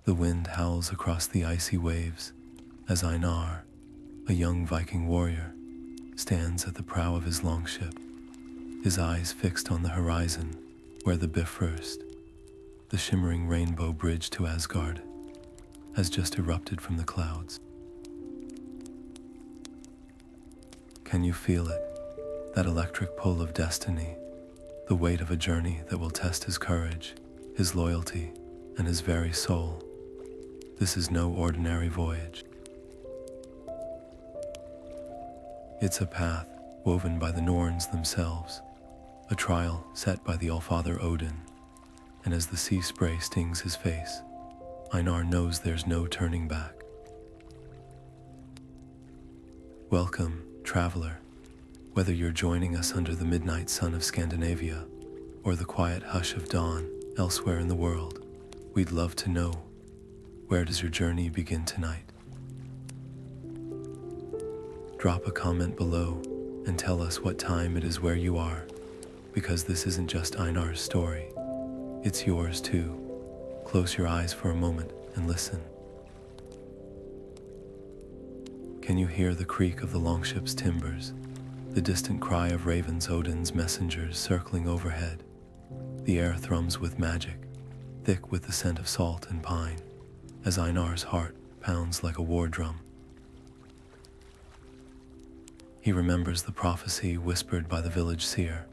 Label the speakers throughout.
Speaker 1: The wind howls across the icy waves as Einar, a young Viking warrior, stands at the prow of his longship, his eyes fixed on the horizon where the Bifröst, the shimmering rainbow bridge to Asgard, has just erupted from the clouds. Can you feel it? That electric pull of destiny, the weight of a journey that will test his courage, his loyalty, and his very soul. This is no ordinary voyage. It's a path woven by the Norns themselves, a trial set by the Allfather Odin, and as the sea spray stings his face, Einar knows there's no turning back. Welcome, traveler. Whether you're joining us under the midnight sun of Scandinavia or the quiet hush of dawn elsewhere in the world, we'd love to know, where does your journey begin tonight? Drop a comment below and tell us what time it is where you are, because this isn't just Einar's story, it's yours too. Close your eyes for a moment and listen. Can you hear the creak of the longship's timbers, the distant cry of ravens, Odin's messengers circling overhead? The air thrums with magic, thick with the scent of salt and pine, as Einar's heart pounds like a war drum. He remembers the prophecy whispered by the village seer.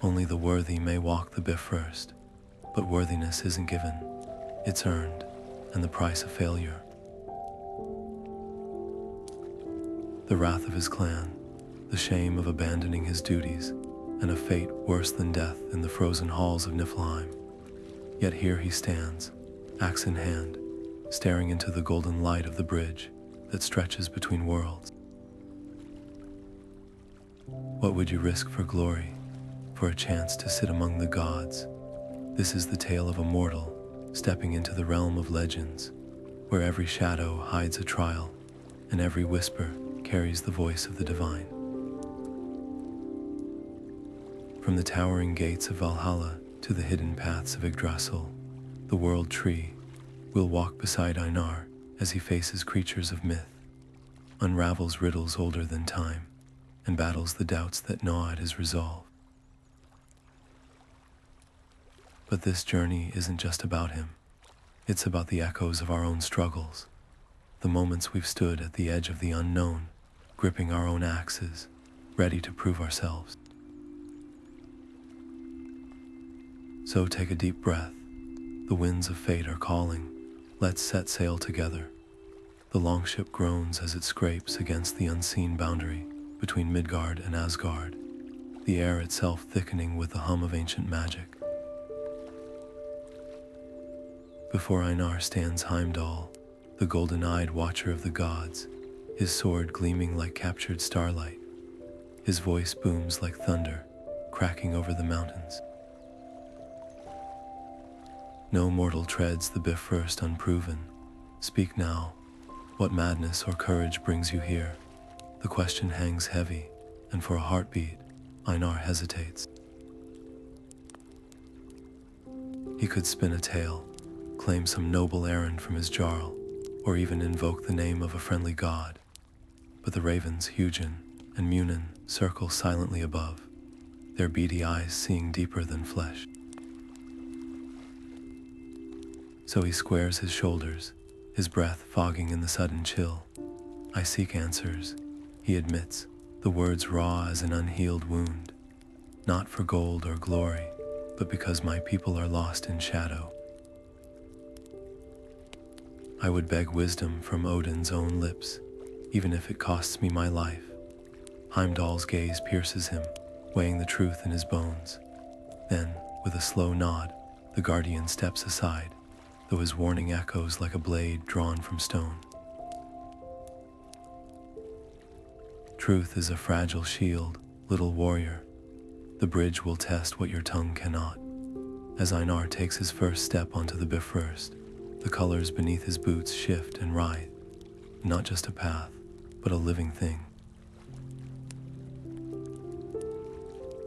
Speaker 1: Only the worthy may walk the Bifröst, but worthiness isn't given, it's earned, and the price of failure. The wrath of his clan, the shame of abandoning his duties, and a fate worse than death in the frozen halls of Niflheim. Yet here he stands, axe in hand, staring into the golden light of the bridge that stretches between worlds. What would you risk for glory, for a chance to sit among the gods? This is the tale of a mortal stepping into the realm of legends, where every shadow hides a trial, and every whisper carries the voice of the divine. From the towering gates of Valhalla to the hidden paths of Yggdrasil, the world tree, we'll walk beside Einar as he faces creatures of myth, unravels riddles older than time, and battles the doubts that gnaw at his resolve. But this journey isn't just about him. It's about the echoes of our own struggles, the moments we've stood at the edge of the unknown, gripping our own axes, ready to prove ourselves. So take a deep breath. The winds of fate are calling. Let's set sail together. The longship groans as it scrapes against the unseen boundary between Midgard and Asgard, the air itself thickening with the hum of ancient magic. Before Einar stands Heimdall, the golden-eyed watcher of the gods, his sword gleaming like captured starlight. His voice booms like thunder, cracking over the mountains. No mortal treads the Bifröst unproven. Speak now. What madness or courage brings you here? The question hangs heavy, and for a heartbeat, Einar hesitates. He could spin a tale, claim some noble errand from his jarl, or even invoke the name of a friendly god. But the ravens Hugin and Munin circle silently above, their beady eyes seeing deeper than flesh. So he squares his shoulders, his breath fogging in the sudden chill. I seek answers, he admits, the words raw as an unhealed wound. Not for gold or glory, but because my people are lost in shadow. I would beg wisdom from Odin's own lips, even if it costs me my life. Heimdall's gaze pierces him, weighing the truth in his bones. Then, with a slow nod, the guardian steps aside, though his warning echoes like a blade drawn from stone. Truth is a fragile shield, little warrior. The bridge will test what your tongue cannot. As Einar takes his first step onto the Bifröst, the colors beneath his boots shift and writhe. Not just a path, but a living thing.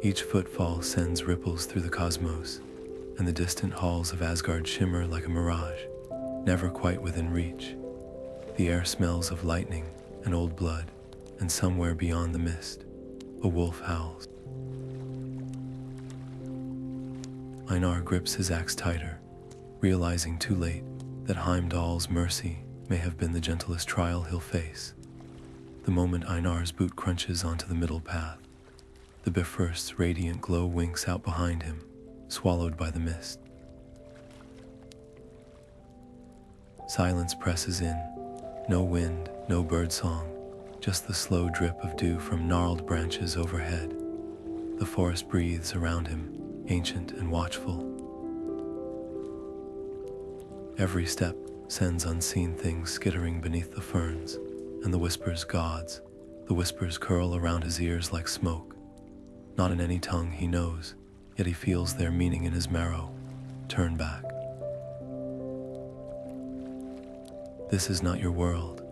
Speaker 1: Each footfall sends ripples through the cosmos, and the distant halls of Asgard shimmer like a mirage, never quite within reach. The air smells of lightning and old blood, and somewhere beyond the mist, a wolf howls. Einar grips his axe tighter, realizing too late that Heimdall's mercy may have been the gentlest trial he'll face. The moment Einar's boot crunches onto the middle path, the Bifröst's radiant glow winks out behind him, swallowed by the mist. Silence presses in, no wind, no birdsong, just the slow drip of dew from gnarled branches overhead. The forest breathes around him, ancient and watchful. Every step sends unseen things skittering beneath the ferns, and the whispers gods. The whispers curl around his ears like smoke. Not in any tongue he knows, yet he feels their meaning in his marrow. Turn back. This is not your world.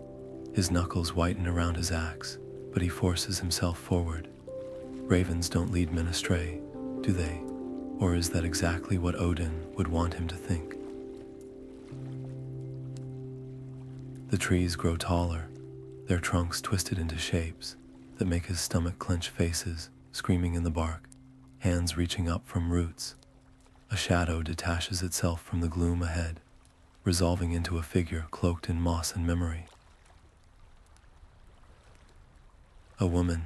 Speaker 1: His knuckles whiten around his axe, but he forces himself forward. Ravens don't lead men astray, do they? Or is that exactly what Odin would want him to think? The trees grow taller, their trunks twisted into shapes that make his stomach clench faces, screaming in the bark, hands reaching up from roots. A shadow detaches itself from the gloom ahead, resolving into a figure cloaked in moss and memory. A woman,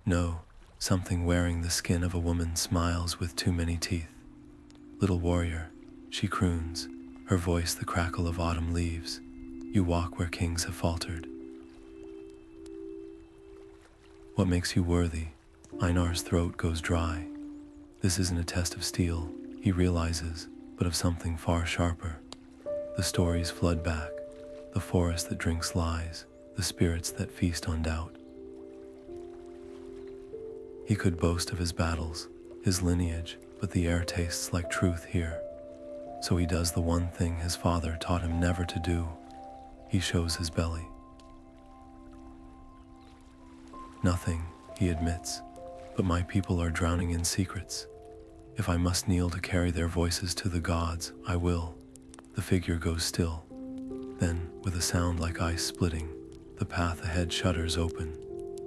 Speaker 1: no, something wearing the skin of a woman smiles with too many teeth. Little warrior, she croons, her voice the crackle of autumn leaves. You walk where kings have faltered. What makes you worthy? Einar's throat goes dry. This isn't a test of steel, he realizes, but of something far sharper. The stories flood back, the forest that drinks lies, the spirits that feast on doubt. He could boast of his battles, his lineage, but the air tastes like truth here. So he does the one thing his father taught him never to do. He shows his belly. Nothing, he admits, but my people are drowning in secrets. If I must kneel to carry their voices to the gods, I will. The figure goes still. Then, with a sound like ice splitting, the path ahead shudders open,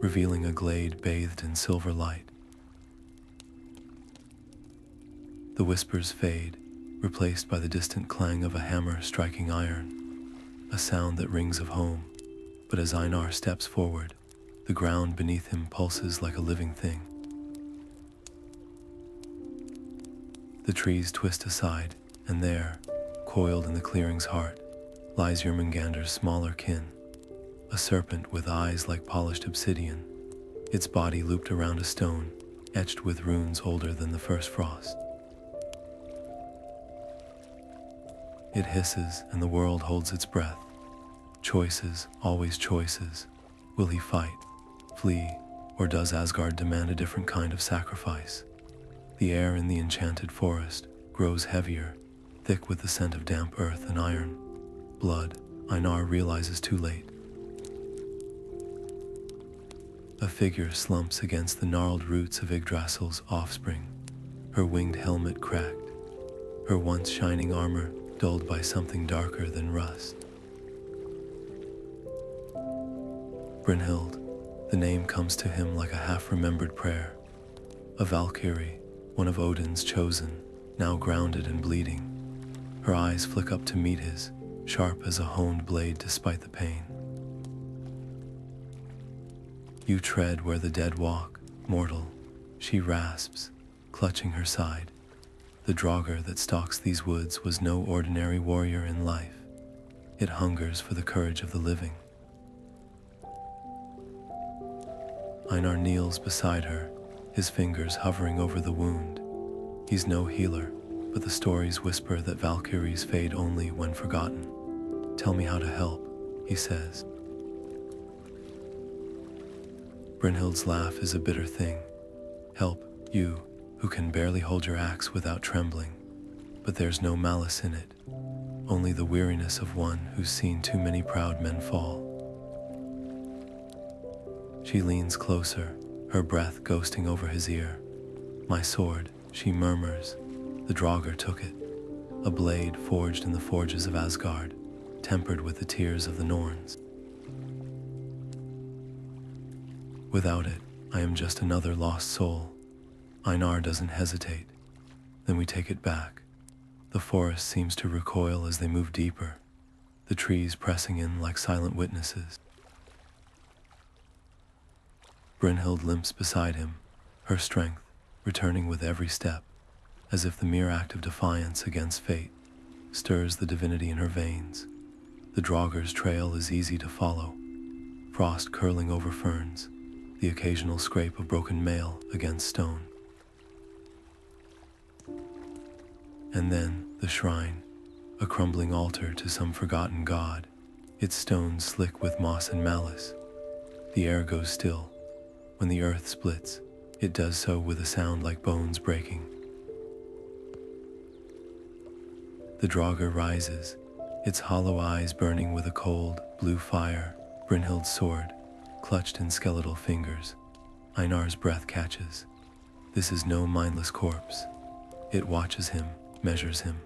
Speaker 1: revealing a glade bathed in silver light. The whispers fade, replaced by the distant clang of a hammer striking iron, a sound that rings of home. But as Einar steps forward, the ground beneath him pulses like a living thing. The trees twist aside, and there, coiled in the clearing's heart, lies Jormungandr's smaller kin, a serpent with eyes like polished obsidian, its body looped around a stone, etched with runes older than the first frost. It hisses, and the world holds its breath. Choices, always choices. Will he fight, flee, or does Asgard demand a different kind of sacrifice? The air in the enchanted forest grows heavier, thick with the scent of damp earth and iron. Blood, Einar realizes too late. A figure slumps against the gnarled roots of Yggdrasil's offspring, her winged helmet cracked, her once shining armor dulled by something darker than rust. Brinhild, the name comes to him like a half-remembered prayer. A Valkyrie, one of Odin's chosen, now grounded and bleeding. Her eyes flick up to meet his, sharp as a honed blade despite the pain. You tread where the dead walk, mortal, she rasps, clutching her side. The Draugr that stalks these woods was no ordinary warrior in life. It hungers for the courage of the living. Einar kneels beside her, his fingers hovering over the wound. He's no healer, but the stories whisper that Valkyries fade only when forgotten. Tell me how to help, he says. Brynhild's laugh is a bitter thing. Help, you, who can barely hold your axe without trembling. But there's no malice in it, only the weariness of one who's seen too many proud men fall. She leans closer, her breath ghosting over his ear. My sword, she murmurs. The Draugr took it, a blade forged in the forges of Asgard, tempered with the tears of the Norns. Without it, I am just another lost soul. Einar doesn't hesitate. Then we take it back. The forest seems to recoil as they move deeper, the trees pressing in like silent witnesses. Brinhild limps beside him, her strength returning with every step, as if the mere act of defiance against fate stirs the divinity in her veins. The Draugr's trail is easy to follow, frost curling over ferns, the occasional scrape of broken mail against stone. And then the shrine, a crumbling altar to some forgotten god, its stones slick with moss and malice. The air goes still. When the earth splits, it does so with a sound like bones breaking. The Draugr rises, its hollow eyes burning with a cold, blue fire, Brynhild's sword, clutched in skeletal fingers. Einar's breath catches. This is no mindless corpse. It watches him, measures him.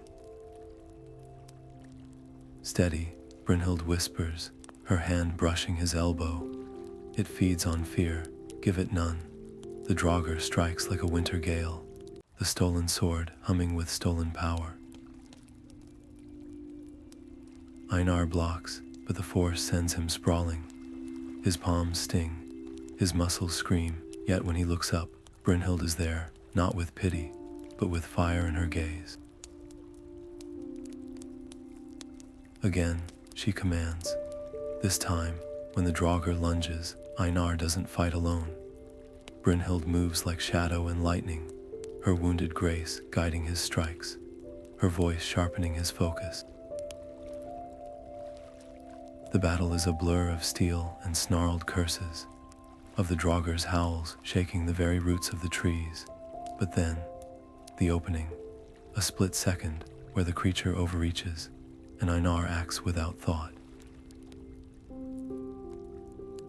Speaker 1: Steady, Brynhild whispers, her hand brushing his elbow. It feeds on fear, give it none. The Draugr strikes like a winter gale, the stolen sword humming with stolen power. Einar blocks, but the force sends him sprawling. His palms sting, his muscles scream, yet when he looks up, Brinhild is there, not with pity, but with fire in her gaze. Again, she commands. This time, when the Draugr lunges, Einar doesn't fight alone. Brinhild moves like shadow and lightning, her wounded grace guiding his strikes, her voice sharpening his focus. The battle is a blur of steel and snarled curses, of the Draugr's howls shaking the very roots of the trees. But then, the opening, a split second where the creature overreaches, and Einar acts without thought.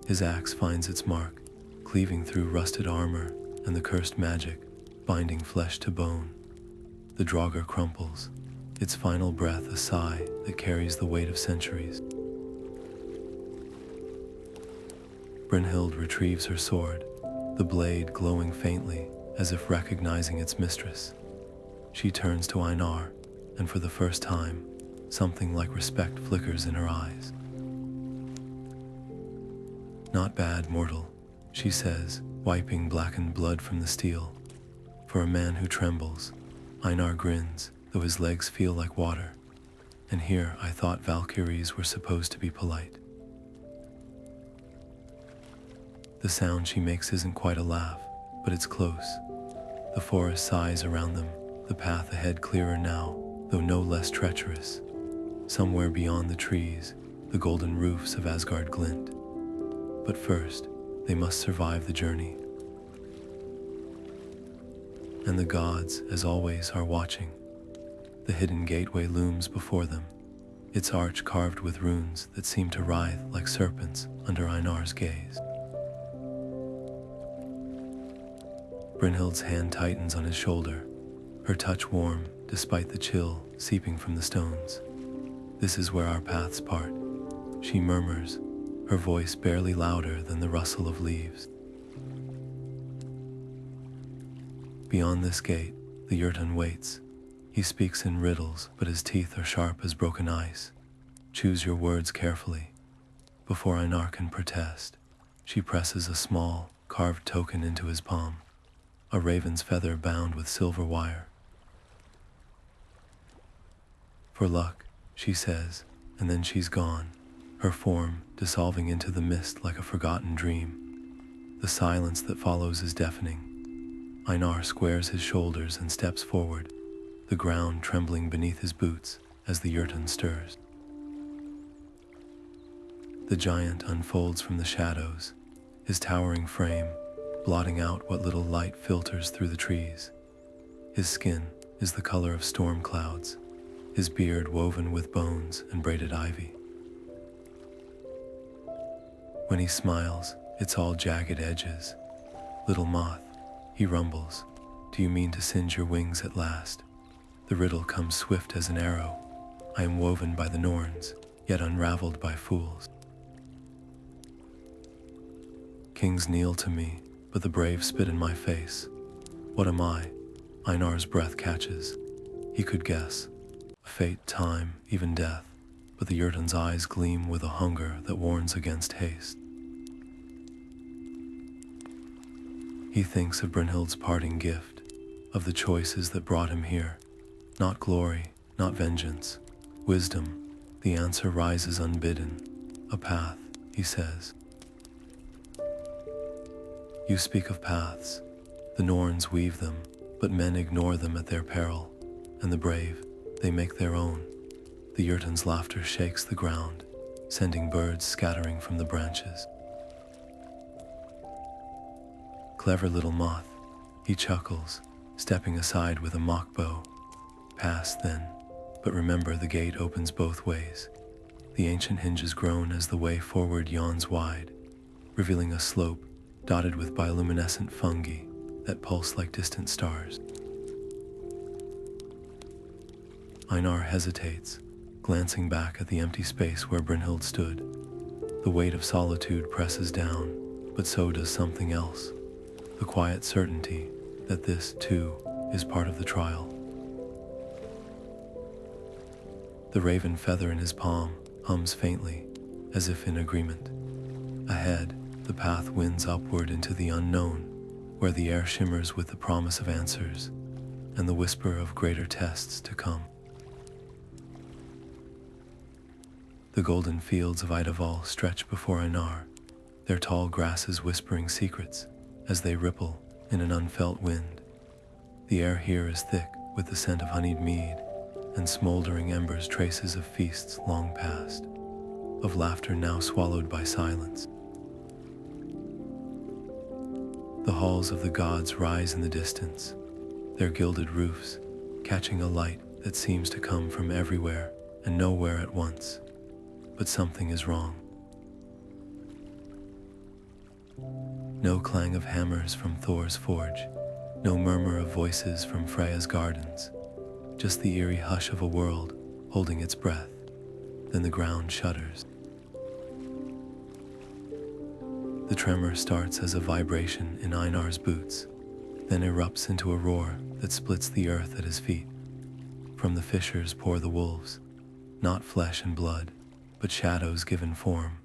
Speaker 1: His axe finds its mark, cleaving through rusted armor and the cursed magic, binding flesh to bone. The Draugr crumples, its final breath a sigh that carries the weight of centuries. Brynhild retrieves her sword, the blade glowing faintly as if recognizing its mistress. She turns to Einar, and for the first time, something like respect flickers in her eyes. "Not bad, mortal," she says, wiping blackened blood from the steel. For a man who trembles, Einar grins, though his legs feel like water. And here I thought Valkyries were supposed to be polite. The sound she makes isn't quite a laugh, but it's close. The forest sighs around them, the path ahead clearer now, though no less treacherous. Somewhere beyond the trees, the golden roofs of Asgard glint. But first, they must survive the journey. And the gods, as always, are watching. The hidden gateway looms before them, its arch carved with runes that seem to writhe like serpents under Einar's gaze. Brynhild's hand tightens on his shoulder, her touch warm despite the chill seeping from the stones. "This is where our paths part," she murmurs, her voice barely louder than the rustle of leaves. Beyond this gate, the Jotun waits. He speaks in riddles, but his teeth are sharp as broken ice. "Choose your words carefully." Before Einar can protest, she presses a small, carved token into his palm, a raven's feather bound with silver wire. "For luck," she says, and then she's gone, her form dissolving into the mist like a forgotten dream. The silence that follows is deafening. Einar squares his shoulders and steps forward, the ground trembling beneath his boots as the Jotun stirs. The giant unfolds from the shadows, his towering frame blotting out what little light filters through the trees. His skin is the color of storm clouds, his beard woven with bones and braided ivy. When he smiles, it's all jagged edges. "Little moth," he rumbles, "do you mean to singe your wings at last?" The riddle comes swift as an arrow. I am woven by the Norns, yet unraveled by fools. Kings kneel to me, but the brave spit in my face. What am I? Einar's breath catches. He could guess. Fate, time, even death, but the Jotun's eyes gleam with a hunger that warns against haste. He thinks of Brynhild's parting gift, of the choices that brought him here. Not glory, not vengeance, wisdom. The answer rises unbidden. A path, he says. You speak of paths. The Norns weave them, but men ignore them at their peril, and the brave, they make their own. The Jotun's laughter shakes the ground, sending birds scattering from the branches. Clever little moth, he chuckles, stepping aside with a mock bow. Pass then, but remember the gate opens both ways. The ancient hinges groan as the way forward yawns wide, revealing a slope dotted with bioluminescent fungi that pulse like distant stars. Einar hesitates, glancing back at the empty space where Brynhild stood. The weight of solitude presses down, but so does something else. The quiet certainty that this, too, is part of the trial. The raven feather in his palm hums faintly, as if in agreement. Ahead, the path winds upward into the unknown, where the air shimmers with the promise of answers and the whisper of greater tests to come. The golden fields of Einar stretch before Einar, their tall grasses whispering secrets as they ripple in an unfelt wind. The air here is thick with the scent of honeyed mead and smoldering embers, traces of feasts long past, of laughter now swallowed by silence. The halls of the gods rise in the distance, their gilded roofs catching a light that seems to come from everywhere and nowhere at once. But something is wrong. No clang of hammers from Thor's forge, no murmur of voices from Freya's gardens, just the eerie hush of a world holding its breath. Then the ground shudders. The tremor starts as a vibration in Einar's boots, then erupts into a roar that splits the earth at his feet. From the fissures pour the wolves, not flesh and blood, but shadows given form,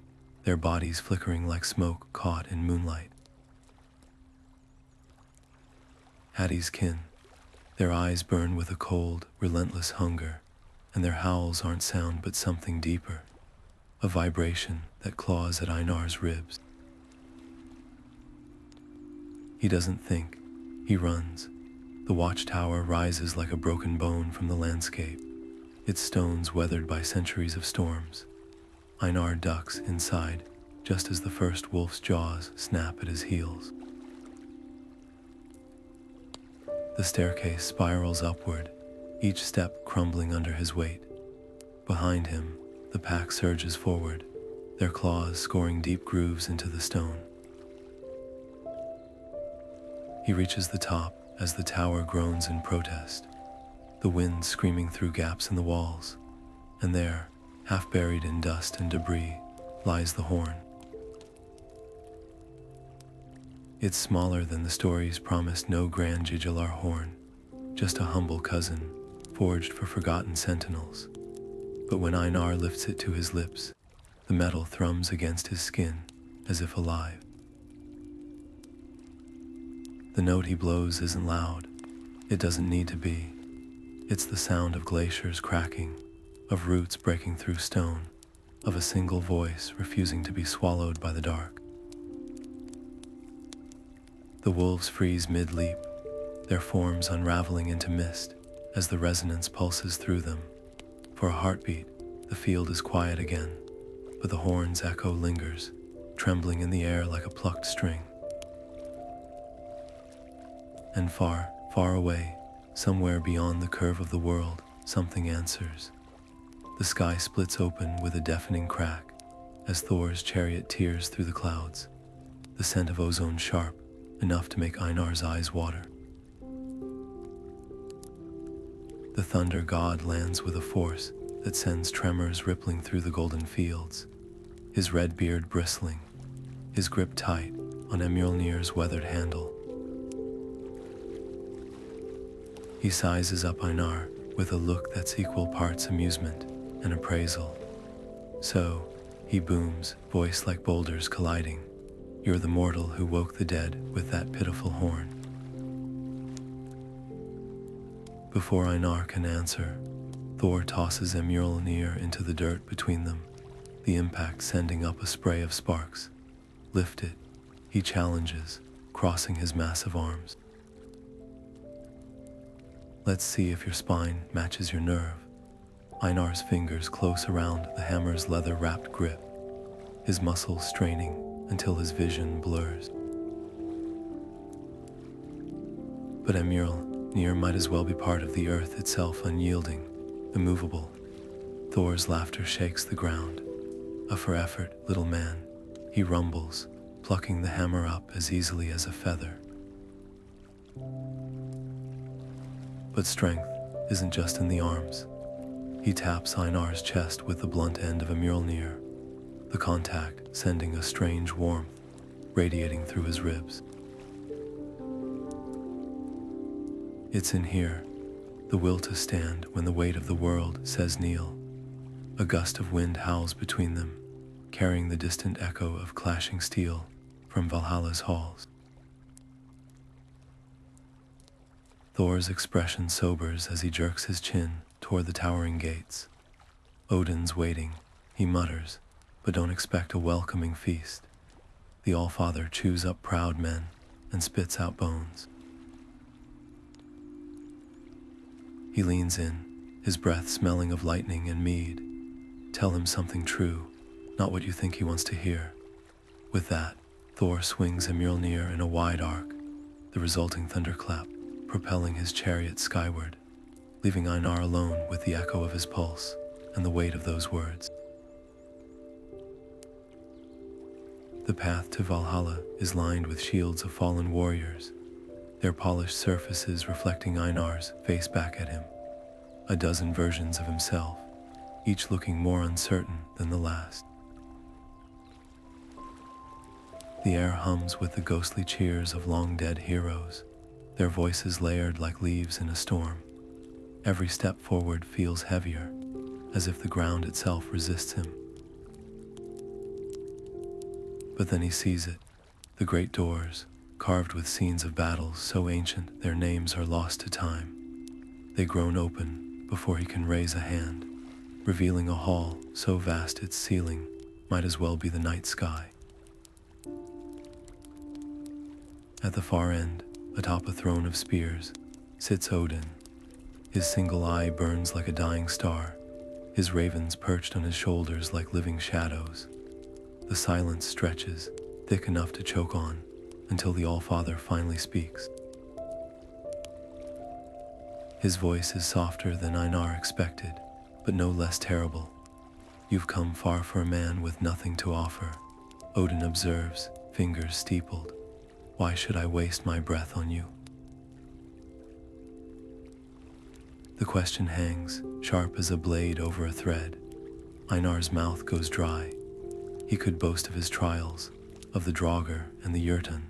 Speaker 1: their bodies flickering like smoke caught in moonlight. Hati's kin, their eyes burn with a cold, relentless hunger, and their howls aren't sound but something deeper, a vibration that claws at Einar's ribs. He doesn't think, he runs. The watchtower rises like a broken bone from the landscape, its stones weathered by centuries of storms. Einar ducks inside, just as the first wolf's jaws snap at his heels. The staircase spirals upward, each step crumbling under his weight. Behind him, the pack surges forward, their claws scoring deep grooves into the stone. He reaches the top as the tower groans in protest, the wind screaming through gaps in the walls, and there, half buried in dust and debris, lies the horn. It's smaller than the stories promised, no grand Gigilar horn, just a humble cousin, forged for forgotten sentinels. But when Einar lifts it to his lips, the metal thrums against his skin, as if alive. The note he blows isn't loud. It doesn't need to be. It's the sound of glaciers cracking, of roots breaking through stone, of a single voice refusing to be swallowed by the dark. The wolves freeze mid-leap, their forms unraveling into mist as the resonance pulses through them. For a heartbeat, the field is quiet again, but the horn's echo lingers, trembling in the air like a plucked string. And far, far away, somewhere beyond the curve of the world, something answers. The sky splits open with a deafening crack as Thor's chariot tears through the clouds, the scent of ozone sharp, enough to make Einar's eyes water. The thunder god lands with a force that sends tremors rippling through the golden fields, his red beard bristling, his grip tight on Mjolnir's weathered handle. He sizes up Einar with a look that's equal parts amusement and appraisal. "So," he booms, voice like boulders colliding, "you're the mortal who woke the dead with that pitiful horn." Before Einar can answer, Thor tosses Mjolnir into the dirt between them, the impact sending up a spray of sparks. "Lift it," he challenges, crossing his massive arms. "Let's see if your spine matches your nerve." Einar's fingers close around the hammer's leather-wrapped grip, his muscles straining until his vision blurs. But Mjolnir might as well be part of the earth itself, unyielding, immovable. Thor's laughter shakes the ground. "A for effort, little man," he rumbles, plucking the hammer up as easily as a feather. But strength isn't just in the arms. He taps Einar's chest with the blunt end of a Mjolnir, the contact sending a strange warmth radiating through his ribs. It's in here, the will to stand when the weight of the world says kneel. A gust of wind howls between them, carrying the distant echo of clashing steel from Valhalla's halls. Thor's expression sobers as he jerks his chin toward the towering gates. "Odin's waiting," he mutters, "but don't expect a welcoming feast." The Allfather chews up proud men and spits out bones. He leans in, his breath smelling of lightning and mead. "Tell him something true, not what you think he wants to hear." With that, Thor swings Mjolnir in a wide arc, the resulting thunderclap propelling his chariot skyward, leaving Einar alone with the echo of his pulse and the weight of those words. The path to Valhalla is lined with shields of fallen warriors, their polished surfaces reflecting Einar's face back at him. A dozen versions of himself, each looking more uncertain than the last. The air hums with the ghostly cheers of long-dead heroes, their voices layered like leaves in a storm. Every step forward feels heavier, as if the ground itself resists him. But then he sees it, the great doors, carved with scenes of battles so ancient their names are lost to time. They groan open before he can raise a hand, revealing a hall so vast its ceiling might as well be the night sky. At the far end, atop a throne of spears, sits Odin. His single eye burns like a dying star, his ravens perched on his shoulders like living shadows. The silence stretches, thick enough to choke on, until the Allfather finally speaks. His voice is softer than Einar expected, but no less terrible. "You've come far for a man with nothing to offer," Odin observes, fingers steepled. "Why should I waste my breath on you?" The question hangs, sharp as a blade over a thread. Einar's mouth goes dry. He could boast of his trials, of the Draugr and the Jotun,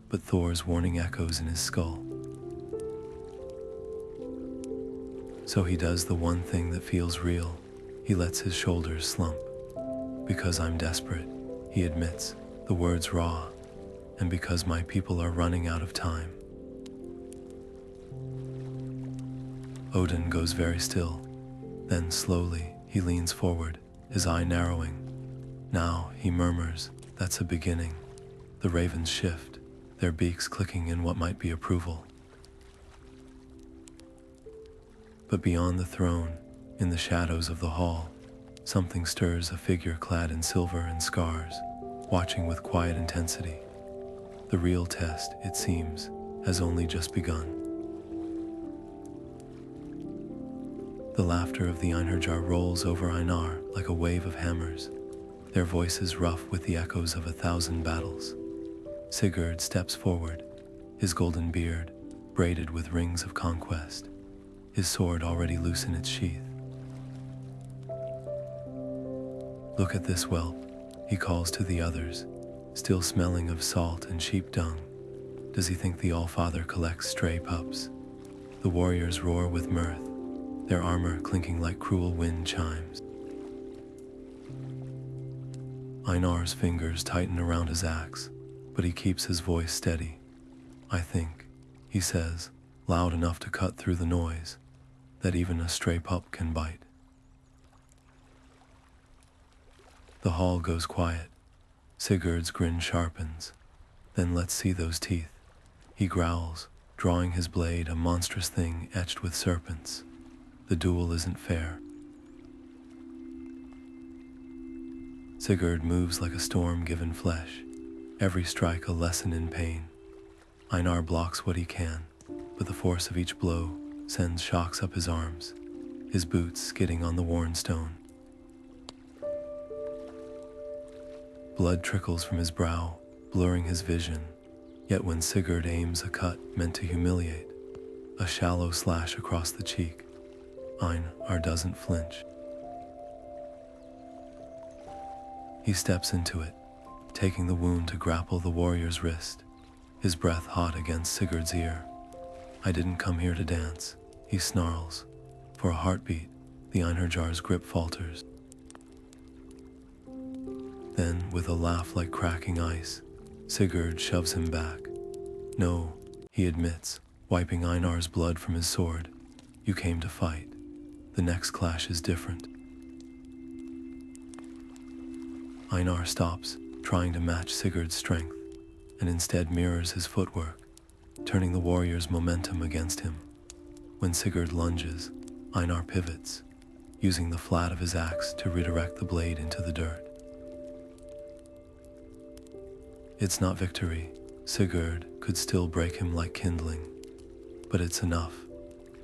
Speaker 1: but Thor's warning echoes in his skull. So he does the one thing that feels real. He lets his shoulders slump. "Because I'm desperate," he admits, the words raw, "and because my people are running out of time." Odin goes very still. Then slowly he leans forward, his eye narrowing. Now, he murmurs, "That's a beginning." The ravens shift, their beaks clicking in what might be approval. But beyond the throne, in the shadows of the hall, something stirs, a figure clad in silver and scars, watching with quiet intensity. The real test, it seems, has only just begun. The laughter of the einherjar rolls over Einar like a wave of hammers, their voices rough with the echoes of 1,000 battles. Sigurd steps forward, his golden beard braided with rings of conquest, his sword already loose in its sheath. Look at this whelp, he calls to the others, still smelling of salt and sheep dung. Does he think the Allfather collects stray pups? The warriors roar with mirth, their armor clinking like cruel wind chimes. Einar's fingers tighten around his axe, but he keeps his voice steady. I think, he says, loud enough to cut through the noise, that even a stray pup can bite. The hall goes quiet. Sigurd's grin sharpens. Then let's see those teeth. He growls, drawing his blade, a monstrous thing etched with serpents. The duel isn't fair. Sigurd moves like a storm given flesh, every strike a lesson in pain. Einar blocks what he can, but the force of each blow sends shocks up his arms, his boots skidding on the worn stone. Blood trickles from his brow, blurring his vision, yet when Sigurd aims a cut meant to humiliate, a shallow slash across the cheek, Einar doesn't flinch. He steps into it, taking the wound to grapple the warrior's wrist, his breath hot against Sigurd's ear. I didn't come here to dance, he snarls. For a heartbeat, the einherjar's grip falters. Then, with a laugh like cracking ice, Sigurd shoves him back. No, he admits, wiping Einar's blood from his sword. You came to fight. The next clash is different. Einar stops, trying to match Sigurd's strength, and instead mirrors his footwork, turning the warrior's momentum against him. When Sigurd lunges, Einar pivots, using the flat of his axe to redirect the blade into the dirt. It's not victory. Sigurd could still break him like kindling. But it's enough.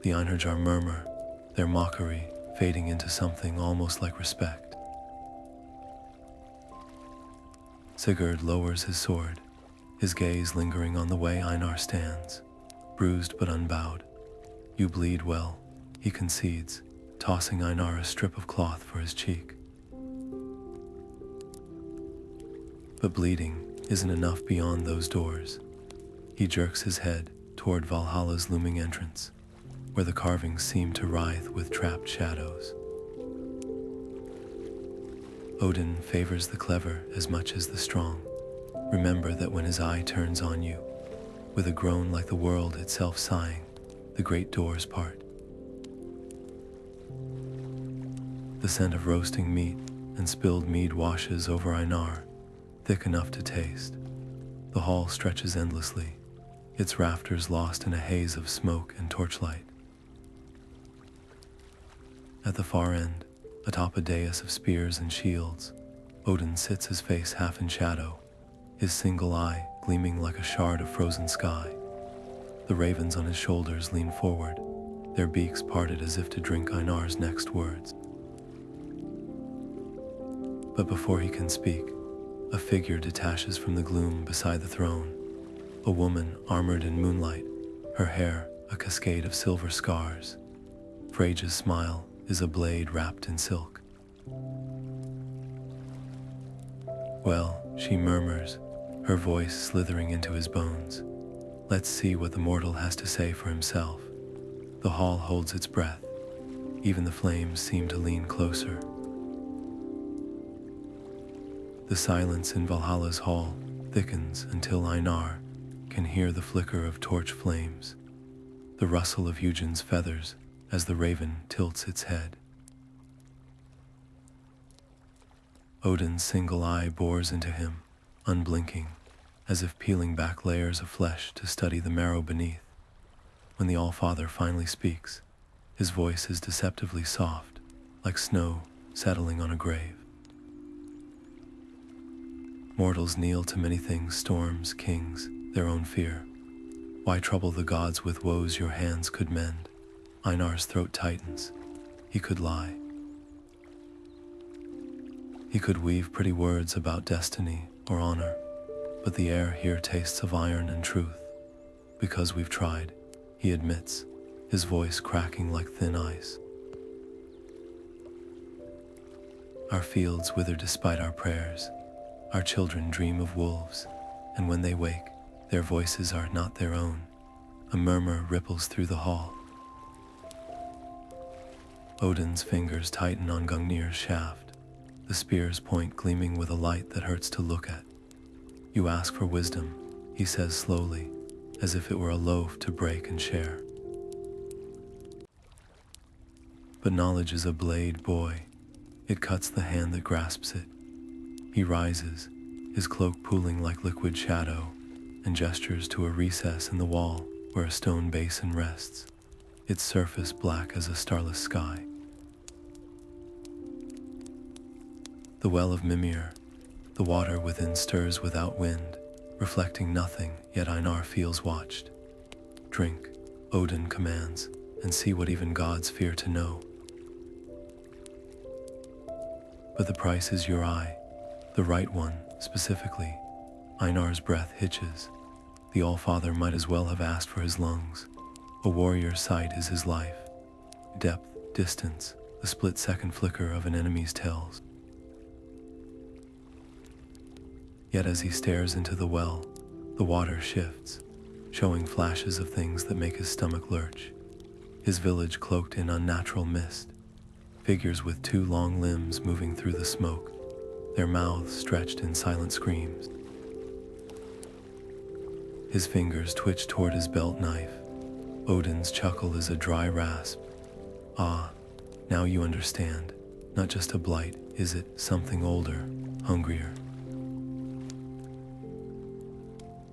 Speaker 1: The Einherjar murmur, their mockery fading into something almost like respect. Sigurd lowers his sword, his gaze lingering on the way Einar stands, bruised but unbowed. You bleed well, he concedes, tossing Einar a strip of cloth for his cheek. But bleeding isn't enough beyond those doors. He jerks his head toward Valhalla's looming entrance, where the carvings seem to writhe with trapped shadows. Odin favors the clever as much as the strong. Remember that when his eye turns on you, with a groan like the world itself sighing, the great doors part. The scent of roasting meat and spilled mead washes over Einar, thick enough to taste. The hall stretches endlessly, its rafters lost in a haze of smoke and torchlight. At the far end, atop a dais of spears and shields, Odin sits, his face half in shadow, his single eye gleaming like a shard of frozen sky. The ravens on his shoulders lean forward, their beaks parted as if to drink Einar's next words. But before he can speak, a figure detaches from the gloom beside the throne, a woman armored in moonlight, her hair a cascade of silver scars. Freya's smile is a blade wrapped in silk. Well, she murmurs, her voice slithering into his bones. Let's see what the mortal has to say for himself. The hall holds its breath. Even the flames seem to lean closer. The silence in Valhalla's hall thickens until Einar can hear the flicker of torch flames, the rustle of Hugin's feathers as the raven tilts its head. Odin's single eye bores into him, unblinking, as if peeling back layers of flesh to study the marrow beneath. When the Allfather finally speaks, his voice is deceptively soft, like snow settling on a grave. Mortals kneel to many things, storms, kings, their own fear. Why trouble the gods with woes your hands could mend? Einar's throat tightens. He could lie. He could weave pretty words about destiny or honor, but the air here tastes of iron and truth. Because we've tried, he admits, his voice cracking like thin ice. Our fields wither despite our prayers. Our children dream of wolves, and when they wake, their voices are not their own. A murmur ripples through the hall. Odin's fingers tighten on Gungnir's shaft, the spear's point gleaming with a light that hurts to look at. You ask for wisdom, he says slowly, as if it were a loaf to break and share. But knowledge is a blade, boy. It cuts the hand that grasps it. He rises, his cloak pooling like liquid shadow, and gestures to a recess in the wall where a stone basin rests, its surface black as a starless sky. The Well of Mimir, the water within stirs without wind, reflecting nothing, yet Einar feels watched. Drink, Odin commands, and see what even gods fear to know. But the price is your eye, the right one, specifically. Einar's breath hitches. The Allfather might as well have asked for his lungs. A warrior's sight is his life. Depth, distance, the split-second flicker of an enemy's tells. Yet as he stares into the well, the water shifts, showing flashes of things that make his stomach lurch. His village cloaked in unnatural mist, figures with two long limbs moving through the smoke, their mouths stretched in silent screams. His fingers twitch toward his belt knife. Odin's chuckle is a dry rasp. Ah, now you understand. Not just a blight, is it? Something older, hungrier.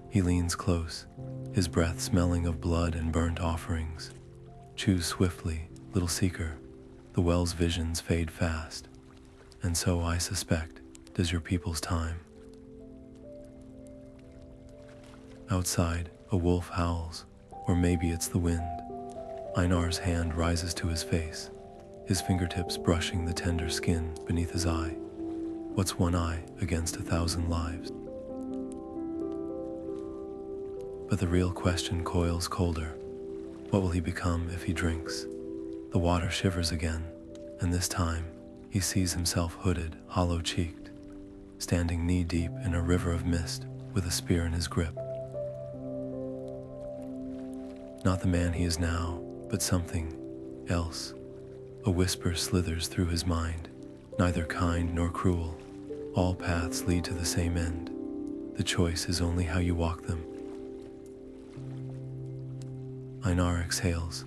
Speaker 1: He leans close, his breath smelling of blood and burnt offerings. Choose swiftly, little seeker. The well's visions fade fast, and so I suspect does your people's time. Outside, a wolf howls, or maybe it's the wind. Einar's hand rises to his face, his fingertips brushing the tender skin beneath his eye. What's one eye against 1,000 lives? But the real question coils colder. What will he become if he drinks? The water shivers again, and this time he sees himself hooded, hollow-cheeked, standing knee-deep in a river of mist with a spear in his grip. Not the man he is now, but something else. A whisper slithers through his mind, neither kind nor cruel. All paths lead to the same end. The choice is only how you walk them. Einar exhales.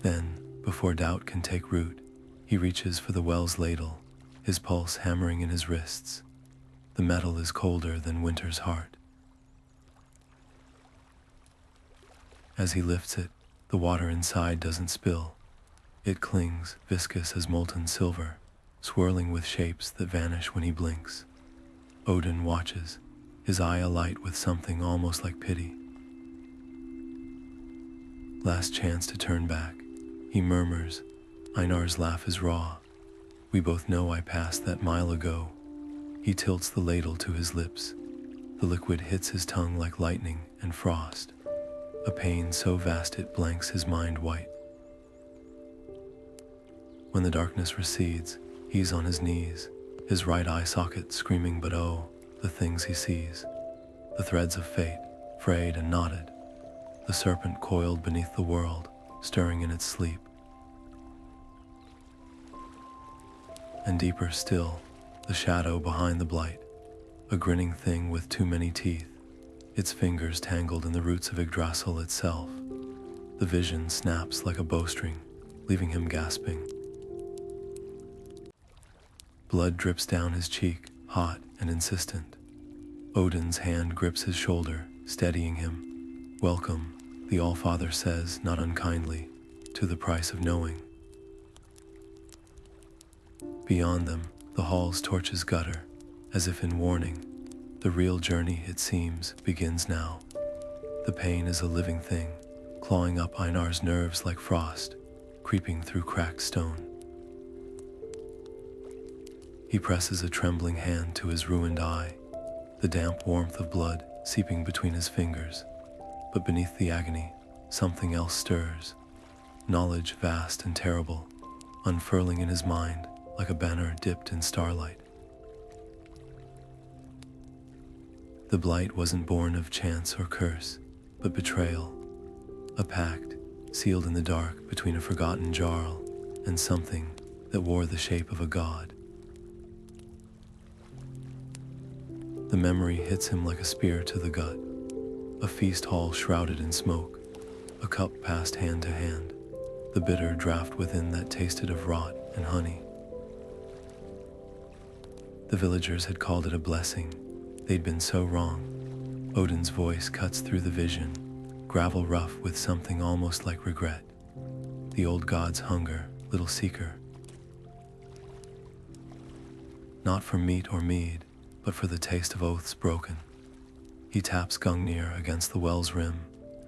Speaker 1: Then, before doubt can take root, he reaches for the well's ladle, his pulse hammering in his wrists. The metal is colder than winter's heart. As he lifts it, the water inside doesn't spill. It clings, viscous as molten silver, swirling with shapes that vanish when he blinks. Odin watches, his eye alight with something almost like pity. Last chance to turn back, he murmurs. Einar's laugh is raw. We both know I passed that mile ago. He tilts the ladle to his lips. The liquid hits his tongue like lightning and frost, a pain so vast it blanks his mind white. When the darkness recedes, he's on his knees, his right eye socket screaming, but oh, the things he sees. The threads of fate, frayed and knotted. The serpent coiled beneath the world, stirring in its sleep. And deeper still, the shadow behind the blight, a grinning thing with too many teeth, its fingers tangled in the roots of Yggdrasil itself. The vision snaps like a bowstring, leaving him gasping. Blood drips down his cheek, hot and insistent. Odin's hand grips his shoulder, steadying him. Welcome, the Allfather says, not unkindly, to the price of knowing. Beyond them, the hall's torches gutter, as if in warning. The real journey, it seems, begins now. The pain is a living thing, clawing up Einar's nerves like frost, creeping through cracked stone. He presses a trembling hand to his ruined eye, the damp warmth of blood seeping between his fingers. But beneath the agony, something else stirs. Knowledge vast and terrible, unfurling in his mind like a banner dipped in starlight. The blight wasn't born of chance or curse, but betrayal, a pact sealed in the dark between a forgotten jarl and something that wore the shape of a god. The memory hits him like a spear to the gut, a feast hall shrouded in smoke, a cup passed hand to hand, the bitter draught within that tasted of rot and honey. The villagers had called it a blessing. They'd been so wrong. Odin's voice cuts through the vision, gravel rough with something almost like regret. The old god's hunger, little seeker. Not for meat or mead, but for the taste of oaths broken. He taps Gungnir against the well's rim,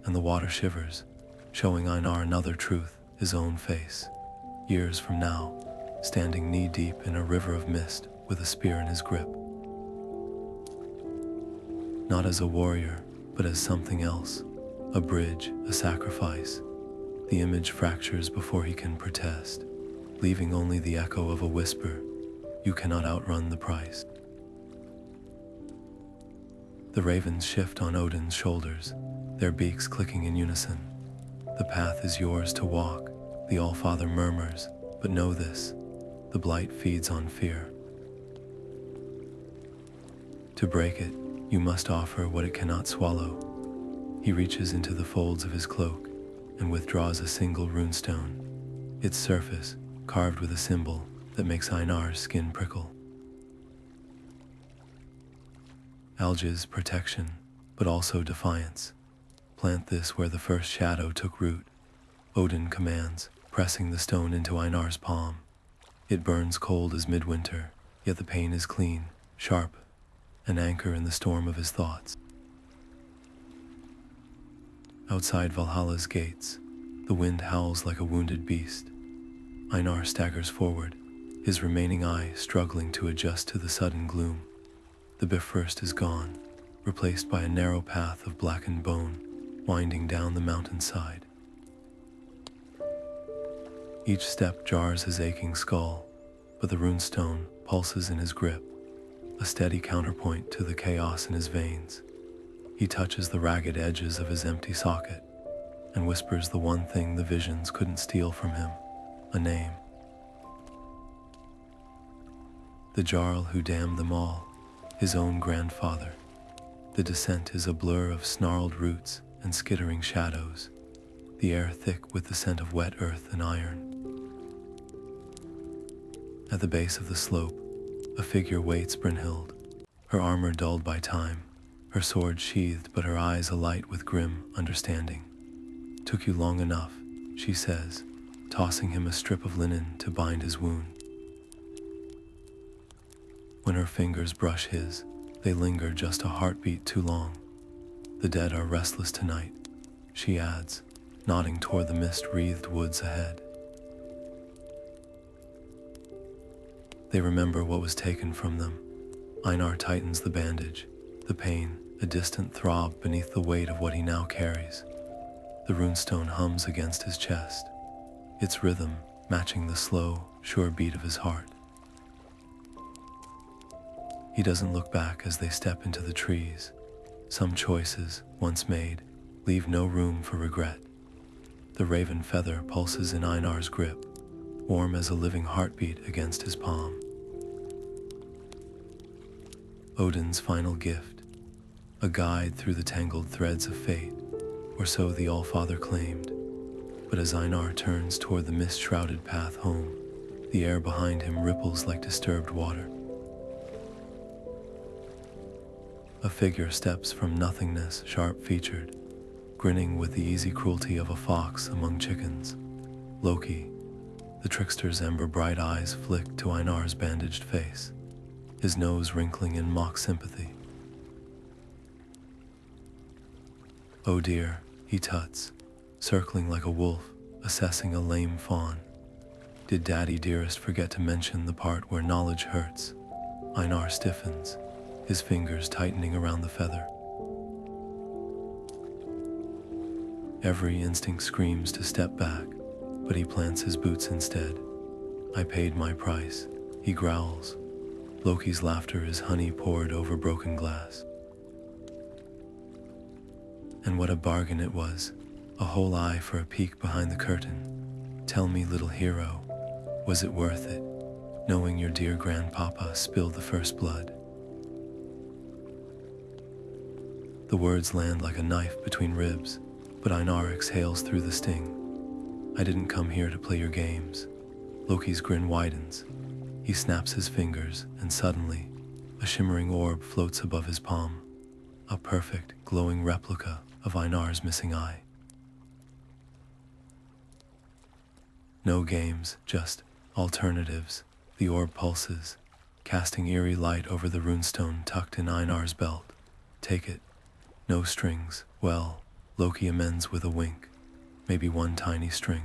Speaker 1: and the water shivers, showing Einar another truth, his own face. Years from now, standing knee-deep in a river of mist with a spear in his grip. Not as a warrior, but as something else. A bridge, a sacrifice. The image fractures before he can protest, leaving only the echo of a whisper. You cannot outrun the price. The ravens shift on Odin's shoulders, their beaks clicking in unison. The path is yours to walk, the Allfather murmurs, but know this, the blight feeds on fear. To break it, you must offer what it cannot swallow. He reaches into the folds of his cloak and withdraws a single runestone, its surface carved with a symbol that makes Einar's skin prickle. Alge's protection, but also defiance. Plant this where the first shadow took root. Odin commands, pressing the stone into Einar's palm. It burns cold as midwinter, yet the pain is clean, sharp, an anchor in the storm of his thoughts. Outside Valhalla's gates, the wind howls like a wounded beast. Einar staggers forward, his remaining eye struggling to adjust to the sudden gloom. The Bifröst is gone, replaced by a narrow path of blackened bone, winding down the mountainside. Each step jars his aching skull, but the runestone pulses in his grip, a steady counterpoint to the chaos in his veins. He touches the ragged edges of his empty socket and whispers the one thing the visions couldn't steal from him, a name. The Jarl who damned them all, his own grandfather. The descent is a blur of snarled roots and skittering shadows, the air thick with the scent of wet earth and iron. At the base of the slope, a figure waits Brinhild, her armor dulled by time, her sword sheathed but her eyes alight with grim understanding. Took you long enough, she says, tossing him a strip of linen to bind his wound. When her fingers brush his, they linger just a heartbeat too long. The dead are restless tonight, she adds, nodding toward the mist-wreathed woods ahead. They remember what was taken from them. Einar tightens the bandage, the pain, a distant throb beneath the weight of what he now carries. The runestone hums against his chest, its rhythm matching the slow, sure beat of his heart. He doesn't look back as they step into the trees. Some choices, once made, leave no room for regret. The raven feather pulses in Einar's grip, warm as a living heartbeat against his palm. Odin's final gift, a guide through the tangled threads of fate, or so the Allfather claimed. But as Einar turns toward the mist-shrouded path home, the air behind him ripples like disturbed water. A figure steps from nothingness, sharp-featured, grinning with the easy cruelty of a fox among chickens. Loki, the trickster's ember-bright eyes flick to Einar's bandaged face, his nose wrinkling in mock sympathy. Oh dear, he tuts, circling like a wolf, assessing a lame fawn. Did Daddy Dearest forget to mention the part where knowledge hurts? Einar stiffens, his fingers tightening around the feather. Every instinct screams to step back, but he plants his boots instead. I paid my price, he growls. Loki's laughter is honey poured over broken glass. And what a bargain it was, a whole eye for a peek behind the curtain. Tell me, little hero, was it worth it, knowing your dear grandpapa spilled the first blood? The words land like a knife between ribs, but Einar exhales through the sting. I didn't come here to play your games. Loki's grin widens. He snaps his fingers, and suddenly, a shimmering orb floats above his palm, a perfect, glowing replica of Einar's missing eye. No games, just alternatives. The orb pulses, casting eerie light over the runestone tucked in Einar's belt. Take it. No strings. Well, Loki amends with a wink. Maybe one tiny string.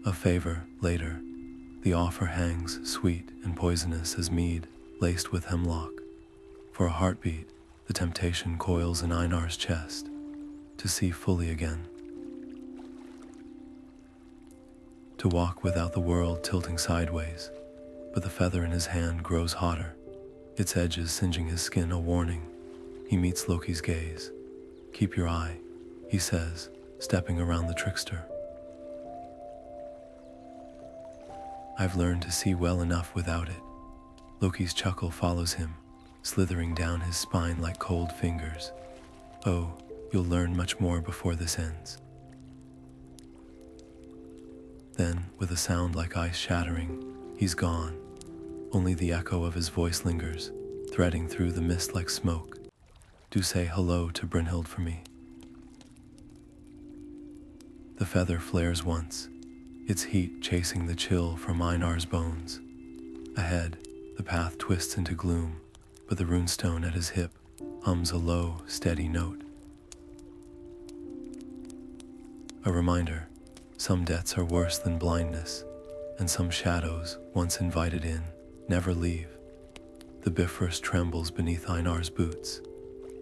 Speaker 1: A favor, later. The offer hangs, sweet and poisonous as mead, laced with hemlock. For a heartbeat, the temptation coils in Einar's chest, to see fully again. To walk without the world tilting sideways, but the feather in his hand grows hotter, its edges singeing his skin a warning. He meets Loki's gaze. Keep your eye, he says, stepping around the trickster. I've learned to see well enough without it. Loki's chuckle follows him, slithering down his spine like cold fingers. Oh, you'll learn much more before this ends. Then, with a sound like ice shattering, he's gone. Only the echo of his voice lingers, threading through the mist like smoke. Do say hello to Brinhild for me. The feather flares once, its heat chasing the chill from Einar's bones. Ahead, the path twists into gloom, but the runestone at his hip hums a low, steady note. A reminder, some debts are worse than blindness, and some shadows, once invited in, never leave. The Bifröst trembles beneath Einar's boots,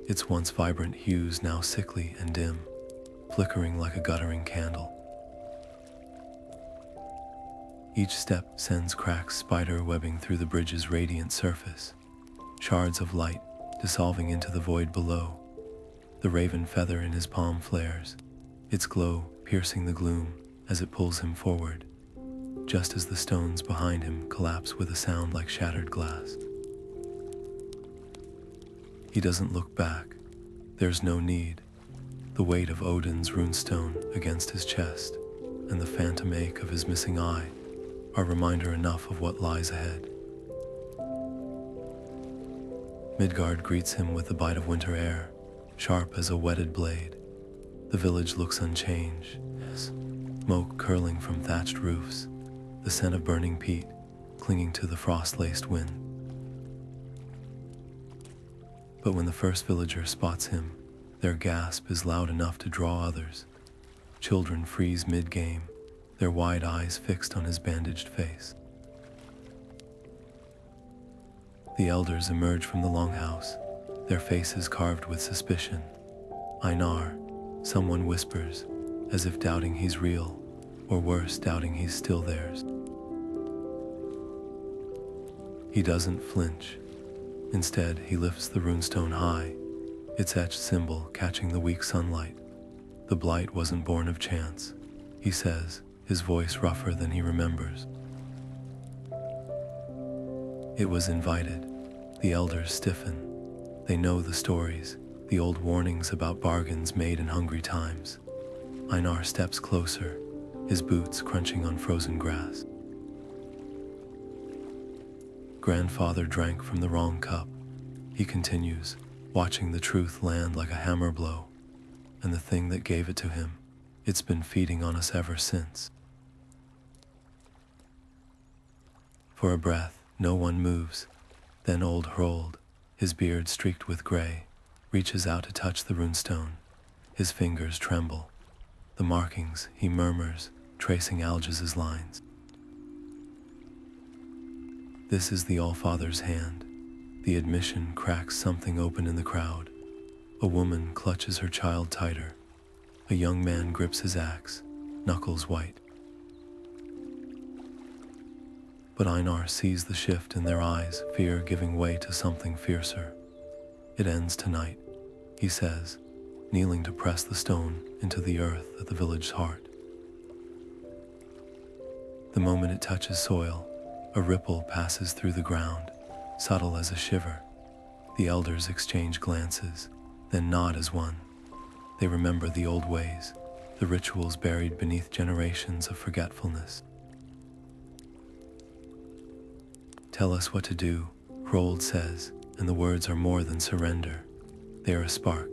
Speaker 1: its once vibrant hues now sickly and dim, flickering like a guttering candle. Each step sends cracks spider webbing through the bridge's radiant surface, shards of light dissolving into the void below. The raven feather in his palm flares, its glow piercing the gloom as it pulls him forward, just as the stones behind him collapse with a sound like shattered glass. He doesn't look back. There's no need. The weight of Odin's runestone against his chest and the phantom ache of his missing eye are reminder enough of what lies ahead. Midgard greets him with the bite of winter air, sharp as a whetted blade. The village looks unchanged, smoke curling from thatched roofs, the scent of burning peat clinging to the frost-laced wind. But when the first villager spots him, their gasp is loud enough to draw others. Children freeze mid-game, their wide eyes fixed on his bandaged face. The elders emerge from the longhouse, their faces carved with suspicion. Einar, someone whispers, as if doubting he's real, or worse, doubting he's still theirs. He doesn't flinch. Instead, he lifts the runestone high, its etched symbol catching the weak sunlight. The blight wasn't born of chance, he says, his voice rougher than he remembers. It was invited. The elders stiffen. They know the stories, the old warnings about bargains made in hungry times. Einar steps closer, his boots crunching on frozen grass. Grandfather drank from the wrong cup, he continues, watching the truth land like a hammer blow. And the thing that gave it to him, it's been feeding on us ever since. For a breath, no one moves. Then old Hrold, his beard streaked with gray, reaches out to touch the runestone. His fingers tremble. The markings, he murmurs, tracing Algis's lines. This is the Allfather's hand. The admission cracks something open in the crowd. A woman clutches her child tighter. A young man grips his axe, knuckles white. But Einar sees the shift in their eyes, fear giving way to something fiercer. "It ends tonight," he says, kneeling to press the stone into the earth at the village's heart. The moment it touches soil, a ripple passes through the ground, subtle as a shiver. The elders exchange glances, then nod as one. They remember the old ways, the rituals buried beneath generations of forgetfulness. "Tell us what to do," Hrold says, and the words are more than surrender. They are a spark.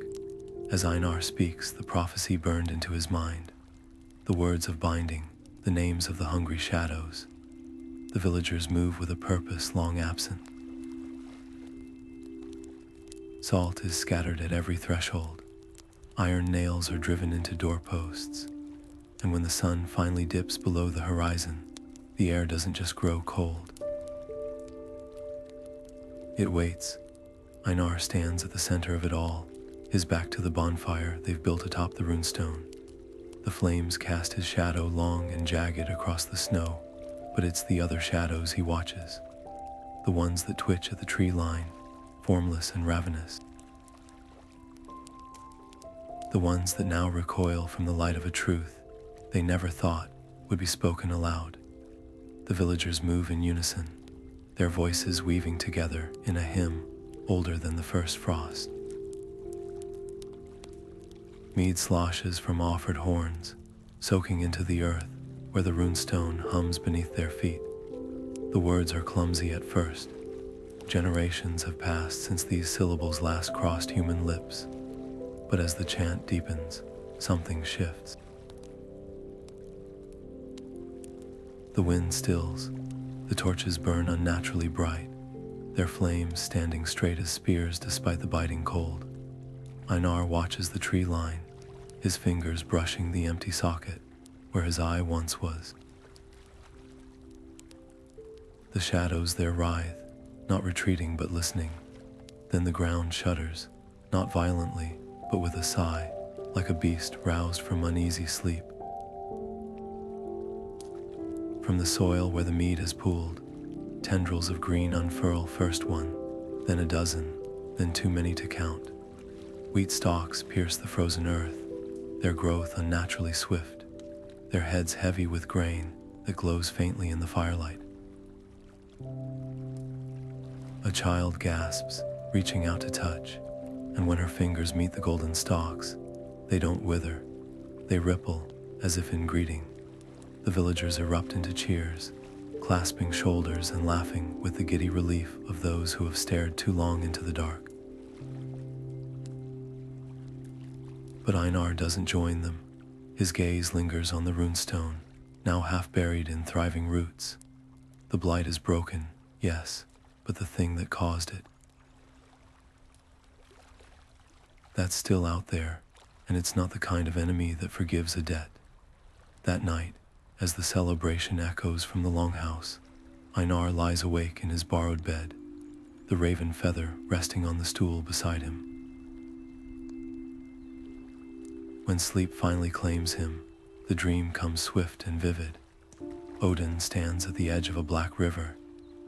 Speaker 1: As Einar speaks, the prophecy burned into his mind. The words of binding, the names of the hungry shadows. The villagers move with a purpose long absent. Salt is scattered at every threshold. Iron nails are driven into doorposts. And when the sun finally dips below the horizon, the air doesn't just grow cold. It waits. Einar stands at the center of it all, his back to the bonfire they've built atop the runestone. The flames cast his shadow long and jagged across the snow, but it's the other shadows he watches. The ones that twitch at the tree line, formless and ravenous. The ones that now recoil from the light of a truth they never thought would be spoken aloud. The villagers move in unison, their voices weaving together in a hymn older than the first frost. Mead sloshes from offered horns, soaking into the earth where the runestone hums beneath their feet. The words are clumsy at first. Generations have passed since these syllables last crossed human lips. But as the chant deepens, something shifts. The wind stills. The torches burn unnaturally bright, their flames standing straight as spears despite the biting cold. Einar watches the tree line, his fingers brushing the empty socket where his eye once was. The shadows there writhe, not retreating but listening. Then the ground shudders, not violently, but with a sigh, like a beast roused from uneasy sleep. From the soil where the mead has pooled, tendrils of green unfurl, first one, then a dozen, then too many to count. Wheat stalks pierce the frozen earth, their growth unnaturally swift, their heads heavy with grain that glows faintly in the firelight. A child gasps, reaching out to touch, and when her fingers meet the golden stalks, they don't wither, they ripple as if in greeting. The villagers erupt into cheers, clasping shoulders and laughing with the giddy relief of those who have stared too long into the dark. But Einar doesn't join them. His gaze lingers on the runestone, now half buried in thriving roots. The blight is broken, yes, but the thing that caused it. That's still out there, and it's not the kind of enemy that forgives a debt. That night, as the celebration echoes from the longhouse, Einar lies awake in his borrowed bed, the raven feather resting on the stool beside him. When sleep finally claims him, the dream comes swift and vivid. Odin stands at the edge of a black river,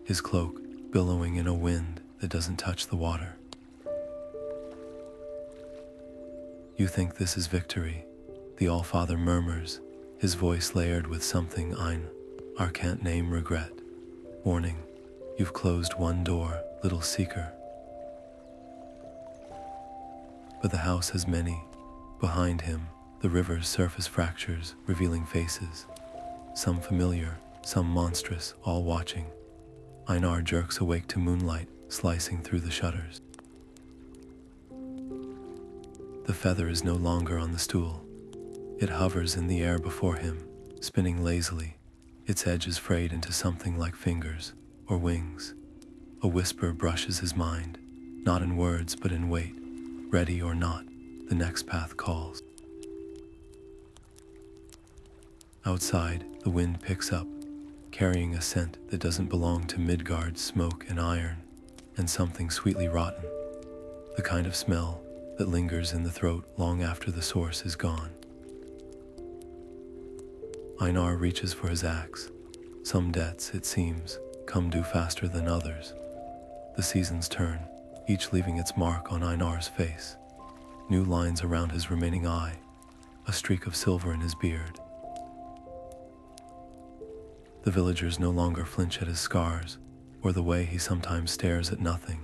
Speaker 1: his cloak billowing in a wind that doesn't touch the water. "You think this is victory?" the Allfather murmurs, his voice layered with something Einar can't name regret. Warning, you've closed one door, little seeker. But the house has many. Behind him, the river's surface fractures, revealing faces. Some familiar, some monstrous, all watching. Einar jerks awake to moonlight slicing through the shutters. The feather is no longer on the stool. It hovers in the air before him, spinning lazily, its edges frayed into something like fingers or wings. A whisper brushes his mind, not in words but in weight. Ready or not, the next path calls. Outside, the wind picks up, carrying a scent that doesn't belong to Midgard's smoke and iron, and something sweetly rotten, the kind of smell that lingers in the throat long after the source is gone. Einar reaches for his axe, Some debts, it seems, come due faster than others. The seasons turn, each leaving its mark on Einar's face. New lines around his remaining eye, a streak of silver in his beard. The villagers no longer flinch at his scars, or the way he sometimes stares at nothing,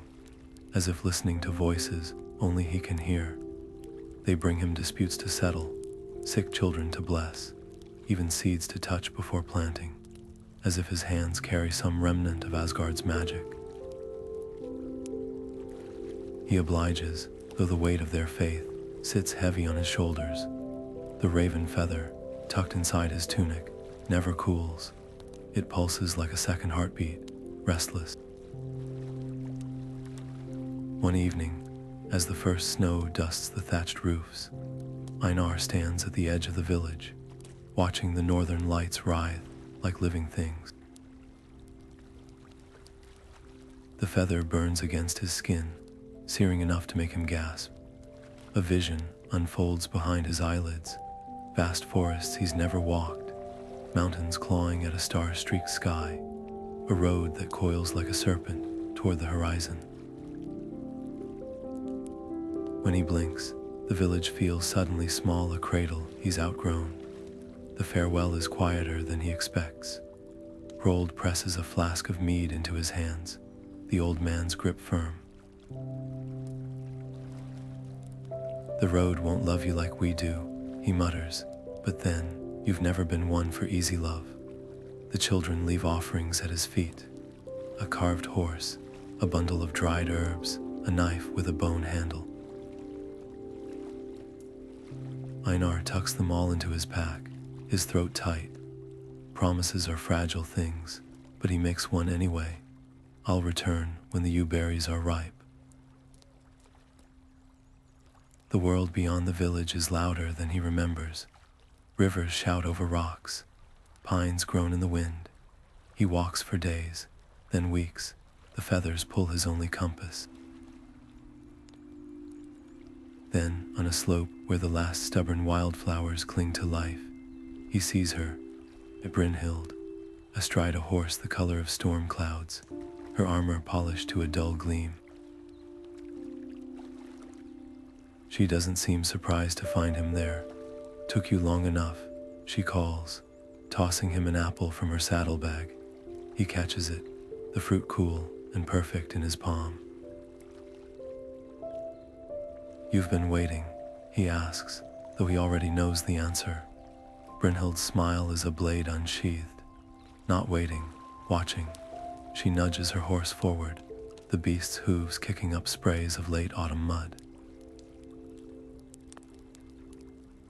Speaker 1: as if listening to voices only he can hear. They bring him disputes to settle, sick children to bless, even seeds to touch before planting, as if his hands carry some remnant of Asgard's magic. He obliges, though the weight of their faith sits heavy on his shoulders. The raven feather, tucked inside his tunic, never cools. It pulses like a second heartbeat, restless. One evening, as the first snow dusts the thatched roofs, Einar stands at the edge of the village, watching the northern lights writhe like living things. The feather burns against his skin, searing enough to make him gasp. A vision unfolds behind his eyelids, vast forests he's never walked, mountains clawing at a star-streaked sky, a road that coils like a serpent toward the horizon. When he blinks, the village feels suddenly small, a cradle he's outgrown. The farewell is quieter than he expects. Rold presses a flask of mead into his hands, the old man's grip firm. "The road won't love you like we do," he mutters, "but then, you've never been one for easy love." The children leave offerings at his feet. A carved horse, a bundle of dried herbs, a knife with a bone handle. Einar tucks them all into his pack, his throat tight. Promises are fragile things, but he makes one anyway. "I'll return when the yew berries are ripe." The world beyond the village is louder than he remembers. Rivers shout over rocks, pines groan in the wind. He walks for days, then weeks. The feathers pull his only compass. Then, on a slope where the last stubborn wildflowers cling to life, he sees her, Brinhild, astride a horse the color of storm clouds, her armor polished to a dull gleam. She doesn't seem surprised to find him there. "Took you long enough," she calls, tossing him an apple from her saddlebag. He catches it, the fruit cool and perfect in his palm. "You've been waiting?" he asks, though he already knows the answer. Brynhild's smile is a blade unsheathed. Not waiting, watching. She nudges her horse forward, the beast's hooves kicking up sprays of late autumn mud.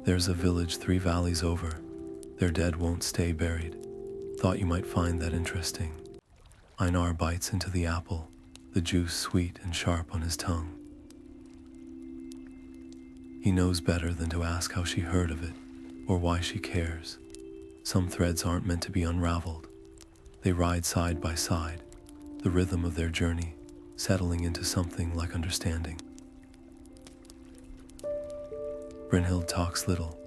Speaker 1: "There's a village 3 valleys over. Their dead won't stay buried. Thought you might find that interesting." Einar bites into the apple, the juice sweet and sharp on his tongue. He knows better than to ask how she heard of it, or why she cares. Some threads aren't meant to be unraveled. They ride side by side, the rhythm of their journey, settling into something like understanding. Brinhild talks little,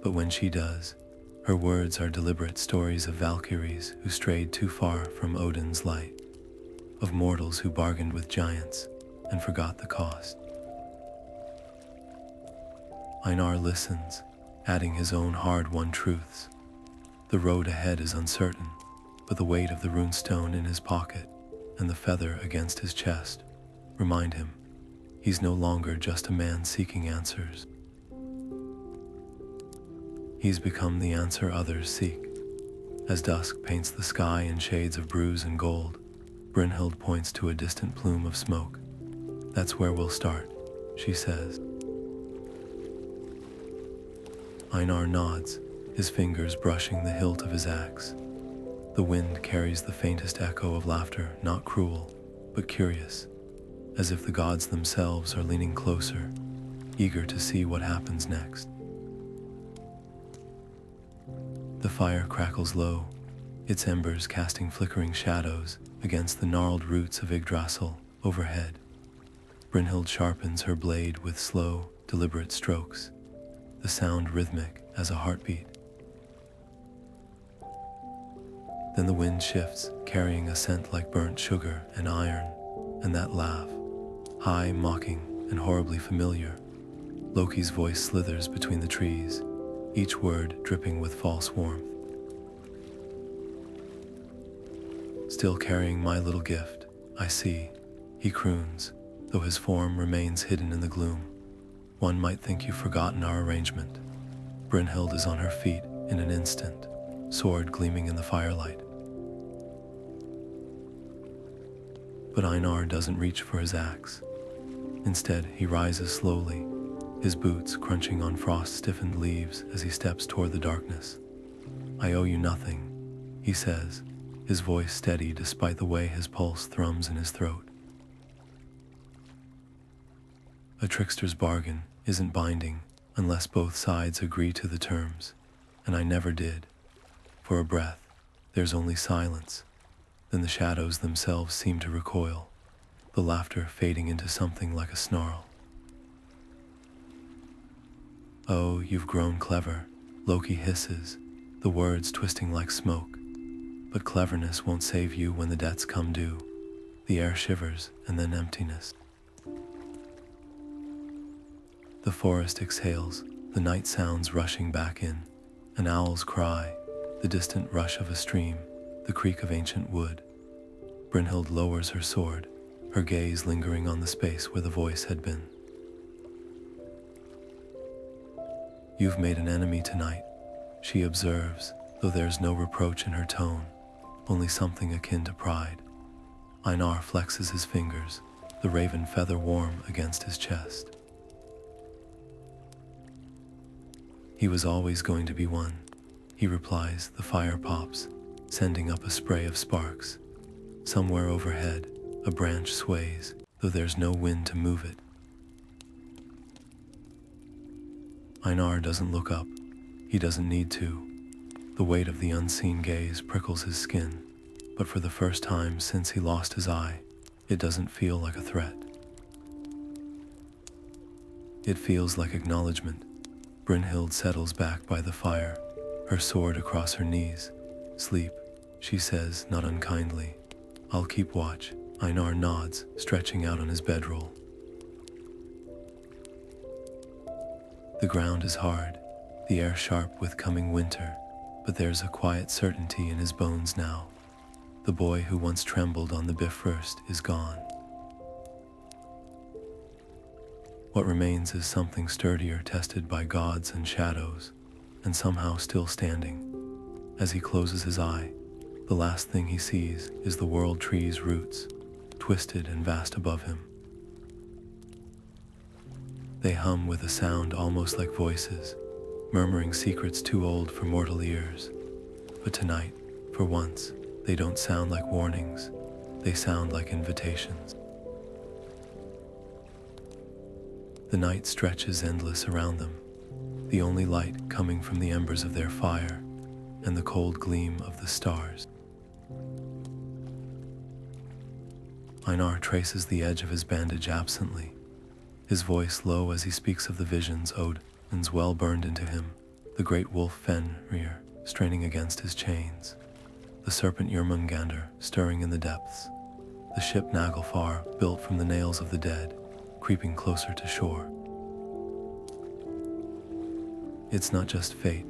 Speaker 1: but when she does, her words are deliberate stories of Valkyries who strayed too far from Odin's light, of mortals who bargained with giants and forgot the cost. Einar listens, adding his own hard-won truths. The road ahead is uncertain, but the weight of the runestone in his pocket and the feather against his chest remind him he's no longer just a man seeking answers. He's become the answer others seek. As dusk paints the sky in shades of bruise and gold, Brinhild points to a distant plume of smoke. "That's where we'll start," she says. Einar nods, his fingers brushing the hilt of his axe. The wind carries the faintest echo of laughter, not cruel, but curious, as if the gods themselves are leaning closer, eager to see what happens next. The fire crackles low, its embers casting flickering shadows against the gnarled roots of Yggdrasil overhead. Brynhild sharpens her blade with slow, deliberate strokes, the sound rhythmic as a heartbeat. Then the wind shifts, carrying a scent like burnt sugar and iron, and that laugh, high, mocking, and horribly familiar. Loki's voice slithers between the trees, each word dripping with false warmth. Still carrying my little gift, I see, he croons, though his form remains hidden in the gloom. One might think you've forgotten our arrangement. Brinhild is on her feet in an instant, sword gleaming in the firelight. But Einar doesn't reach for his axe. Instead, he rises slowly, his boots crunching on frost-stiffened leaves as he steps toward the darkness. "I owe you nothing," he says, his voice steady despite the way his pulse thrums in his throat. A trickster's bargain isn't binding unless both sides agree to the terms, and I never did. For a breath, there's only silence. Then the shadows themselves seem to recoil, the laughter fading into something like a snarl. "Oh, you've grown clever," Loki hisses, the words twisting like smoke. "But cleverness won't save you when the debts come due." The air shivers, and then emptiness. The forest exhales, the night sounds rushing back in. An owl's cry, the distant rush of a stream, the creak of ancient wood. Brynhild lowers her sword, her gaze lingering on the space where the voice had been. "You've made an enemy tonight," she observes, though there's no reproach in her tone, only something akin to pride. Einar flexes his fingers, the raven feather warm against his chest. "He was always going to be one," he replies. The fire pops, sending up a spray of sparks. Somewhere overhead, a branch sways, though there's no wind to move it. Einar doesn't look up. He doesn't need to. The weight of the unseen gaze prickles his skin, but for the first time since he lost his eye, it doesn't feel like a threat. It feels like acknowledgement. Brynhild settles back by the fire, her sword across her knees. "Sleep," she says, not unkindly. "I'll keep watch." Einar nods, stretching out on his bedroll. The ground is hard, the air sharp with coming winter, but there's a quiet certainty in his bones now. The boy who once trembled on the Bifröst is gone. What remains is something sturdier, tested by gods and shadows, and somehow still standing. As he closes his eye, the last thing he sees is the world tree's roots, twisted and vast above him. They hum with a sound almost like voices, murmuring secrets too old for mortal ears. But tonight, for once, they don't sound like warnings, they sound like invitations. The night stretches endless around them, the only light coming from the embers of their fire and the cold gleam of the stars. Einar traces the edge of his bandage absently, his voice low as he speaks of the visions Odin's well burned into him, the great wolf Fenrir straining against his chains, the serpent Jörmungandr stirring in the depths, the ship Naglfar built from the nails of the dead, creeping closer to shore. "It's not just fate,"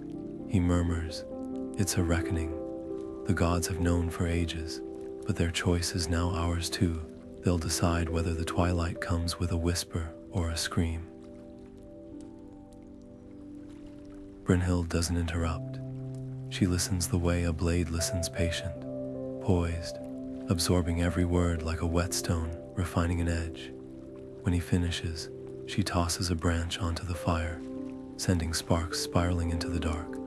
Speaker 1: he murmurs. "It's a reckoning. The gods have known for ages, but their choice is now ours too. They'll decide whether the twilight comes with a whisper or a scream." Brynhild doesn't interrupt. She listens the way a blade listens, patient, poised, absorbing every word like a whetstone, refining an edge. When he finishes, she tosses a branch onto the fire, sending sparks spiraling into the dark.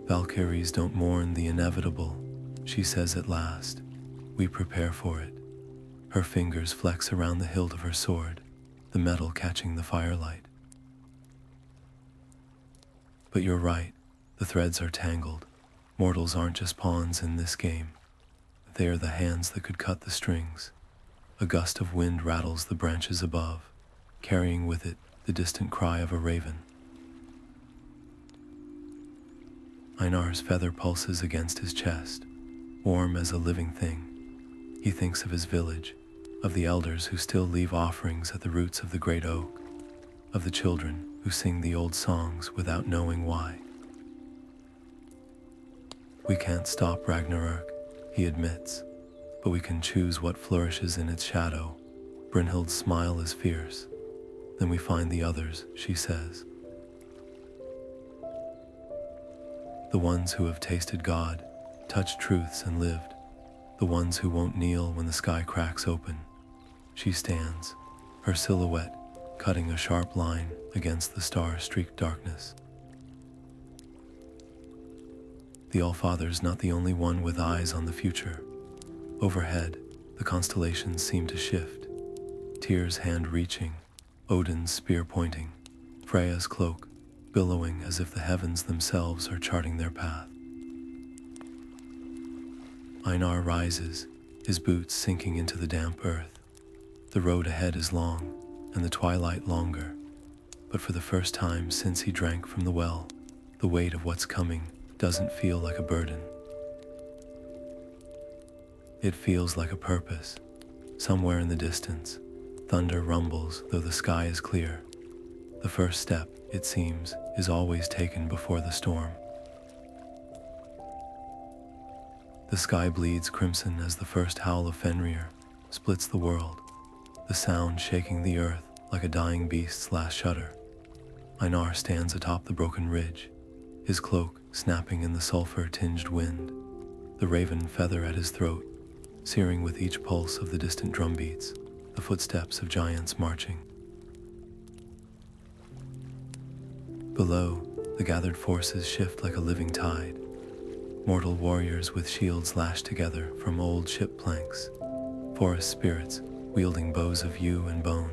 Speaker 1: "Valkyries don't mourn the inevitable," she says at last. "We prepare for it." Her fingers flex around the hilt of her sword, the metal catching the firelight. "But you're right, the threads are tangled. Mortals aren't just pawns in this game. They are the hands that could cut the strings." A gust of wind rattles the branches above, carrying with it the distant cry of a raven. Einar's feather pulses against his chest, warm as a living thing. He thinks of his village, of the elders who still leave offerings at the roots of the great oak, of the children who sing the old songs without knowing why. We can't stop Ragnarok, he admits, but we can choose what flourishes in its shadow. Brynhild's smile is fierce. Then we find the others, she says. The ones who have tasted God, touched truths and lived. The ones who won't kneel when the sky cracks open. She stands, her silhouette cutting a sharp line against the star-streaked darkness. The Allfather's not the only one with eyes on the future. Overhead, the constellations seem to shift. Tyr's hand reaching, Odin's spear pointing, Freya's cloak billowing as if the heavens themselves are charting their path. Einar rises, his boots sinking into the damp earth. The road ahead is long, and the twilight longer. But for the first time since he drank from the well, the weight of what's coming doesn't feel like a burden. It feels like a purpose. Somewhere in the distance, thunder rumbles though the sky is clear. The first step, it seems, is always taken before the storm. The sky bleeds crimson as the first howl of Fenrir splits the world, the sound shaking the earth like a dying beast's last shudder. Einar stands atop the broken ridge, his cloak snapping in the sulfur-tinged wind, the raven feather at his throat, searing with each pulse of the distant drumbeats, the footsteps of giants marching. Below, the gathered forces shift like a living tide. Mortal warriors with shields lashed together from old ship planks, forest spirits wielding bows of yew and bone,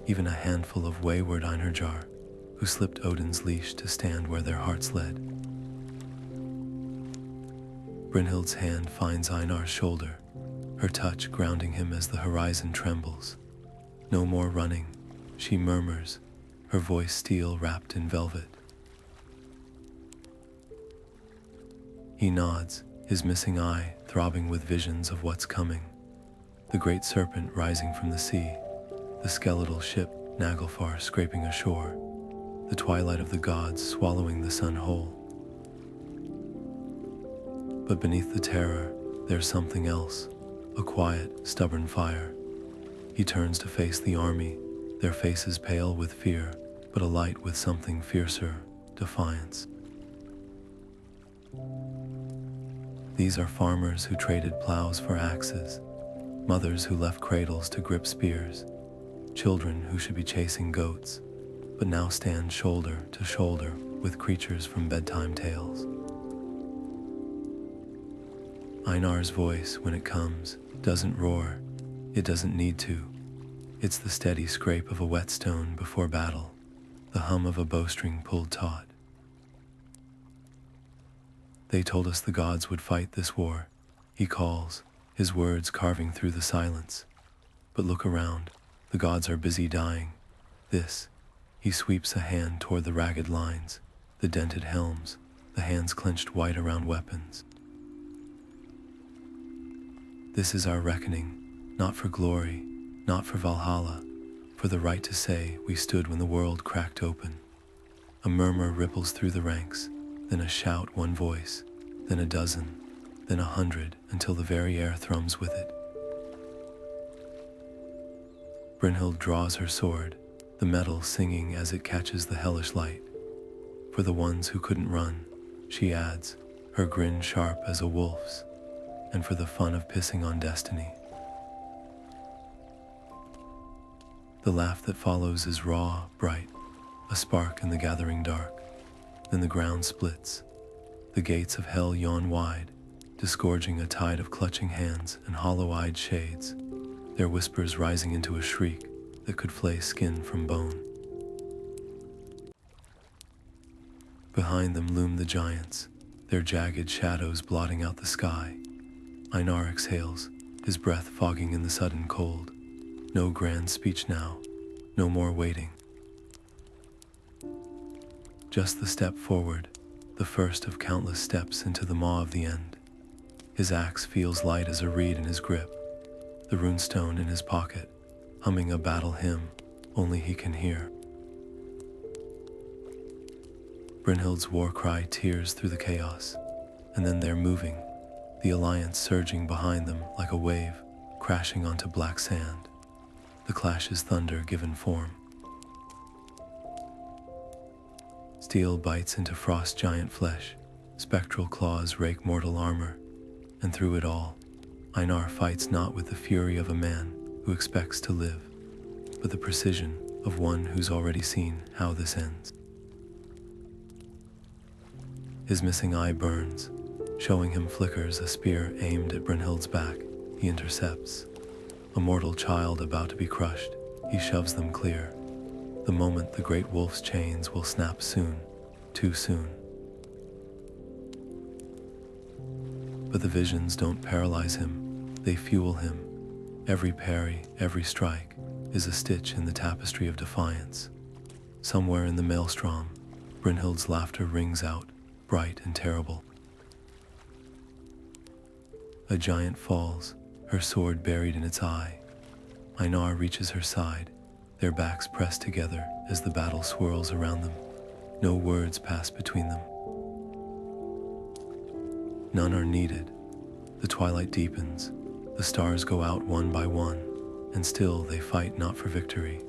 Speaker 1: even a handful of wayward einherjar who slipped Odin's leash to stand where their hearts led. Brynhild's hand finds Einar's shoulder, her touch grounding him as the horizon trembles. No more running, she murmurs, her voice steel wrapped in velvet. He nods, his missing eye throbbing with visions of what's coming. The great serpent rising from the sea, the skeletal ship Naglfar scraping ashore, the twilight of the gods swallowing the sun whole. But beneath the terror, there's something else, a quiet, stubborn fire. He turns to face the army, their faces pale with fear, but alight with something fiercer, defiance. These are farmers who traded plows for axes, mothers who left cradles to grip spears, children who should be chasing goats, but now stand shoulder to shoulder with creatures from bedtime tales. Einar's voice, when it comes, doesn't roar. It doesn't need to. It's the steady scrape of a whetstone before battle, the hum of a bowstring pulled taut. They told us the gods would fight this war, he calls, his words carving through the silence. But look around, the gods are busy dying. He sweeps a hand toward the ragged lines, the dented helms, the hands clenched white around weapons. This is our reckoning, not for glory, not for Valhalla, for the right to say we stood when the world cracked open. A murmur ripples through the ranks, then a shout, one voice, then a dozen, then 100, until the very air thrums with it. Brinhild draws her sword, the metal singing as it catches the hellish light. For the ones who couldn't run, she adds, her grin sharp as a wolf's, and for the fun of pissing on destiny. The laugh that follows is raw, bright, a spark in the gathering dark. Then the ground splits. The gates of hell yawn wide, disgorging a tide of clutching hands and hollow-eyed shades, their whispers rising into a shriek that could flay skin from bone. Behind them loom the giants, their jagged shadows blotting out the sky. Einar exhales, his breath fogging in the sudden cold. No grand speech now, no more waiting. Just the step forward, the first of countless steps into the maw of the end. His axe feels light as a reed in his grip, the runestone in his pocket, humming a battle hymn only he can hear. Brynhild's war cry tears through the chaos, and then they're moving, the alliance surging behind them like a wave crashing onto black sand. The clash is thunder given form. Steel bites into frost giant flesh, spectral claws rake mortal armor, and through it all, Einar fights not with the fury of a man who expects to live, but the precision of one who's already seen how this ends. His missing eye burns, showing him flickers a spear aimed at Brynhild's back. He intercepts. A mortal child about to be crushed, he shoves them clear. The moment the great wolf's chains will snap soon, too soon. But the visions don't paralyze him, they fuel him. Every parry, every strike, is a stitch in the tapestry of defiance. Somewhere in the maelstrom, Brynhild's laughter rings out, bright and terrible. A giant falls, her sword buried in its eye. Einar reaches her side, their backs pressed together as the battle swirls around them. No words pass between them. None are needed. The twilight deepens, the stars go out one by one, and still they fight not for victory,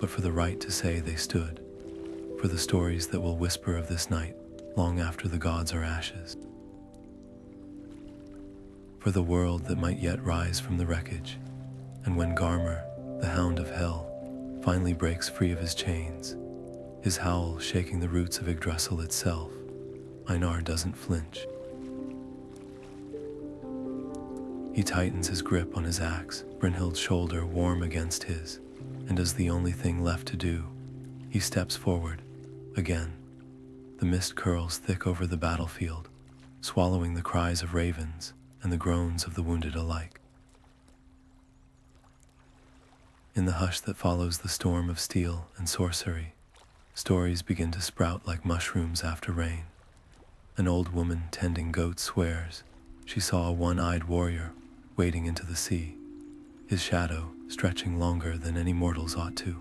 Speaker 1: but for the right to say they stood, for the stories that will whisper of this night long after the gods are ashes, for the world that might yet rise from the wreckage. And when Garmr, the hound of hell, finally breaks free of his chains, his howl shaking the roots of Yggdrasil itself, Einar doesn't flinch. He tightens his grip on his axe, Brynhild's shoulder warm against his, and as the only thing left to do, he steps forward, again. The mist curls thick over the battlefield, swallowing the cries of ravens and the groans of the wounded alike. In the hush that follows the storm of steel and sorcery, stories begin to sprout like mushrooms after rain. An old woman tending goats swears she saw a one-eyed warrior wading into the sea, his shadow stretching longer than any mortals ought to.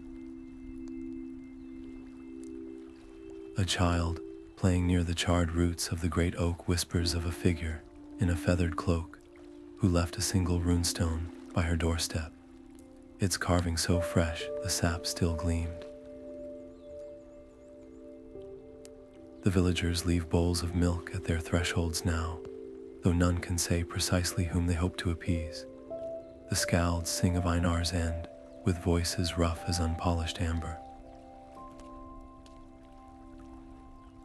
Speaker 1: A child playing near the charred roots of the great oak whispers of a figure in a feathered cloak who left a single runestone by her doorstep, its carving so fresh the sap still gleamed. The villagers leave bowls of milk at their thresholds now, though none can say precisely whom they hope to appease. The Skalds sing of Einar's end, with voices rough as unpolished amber.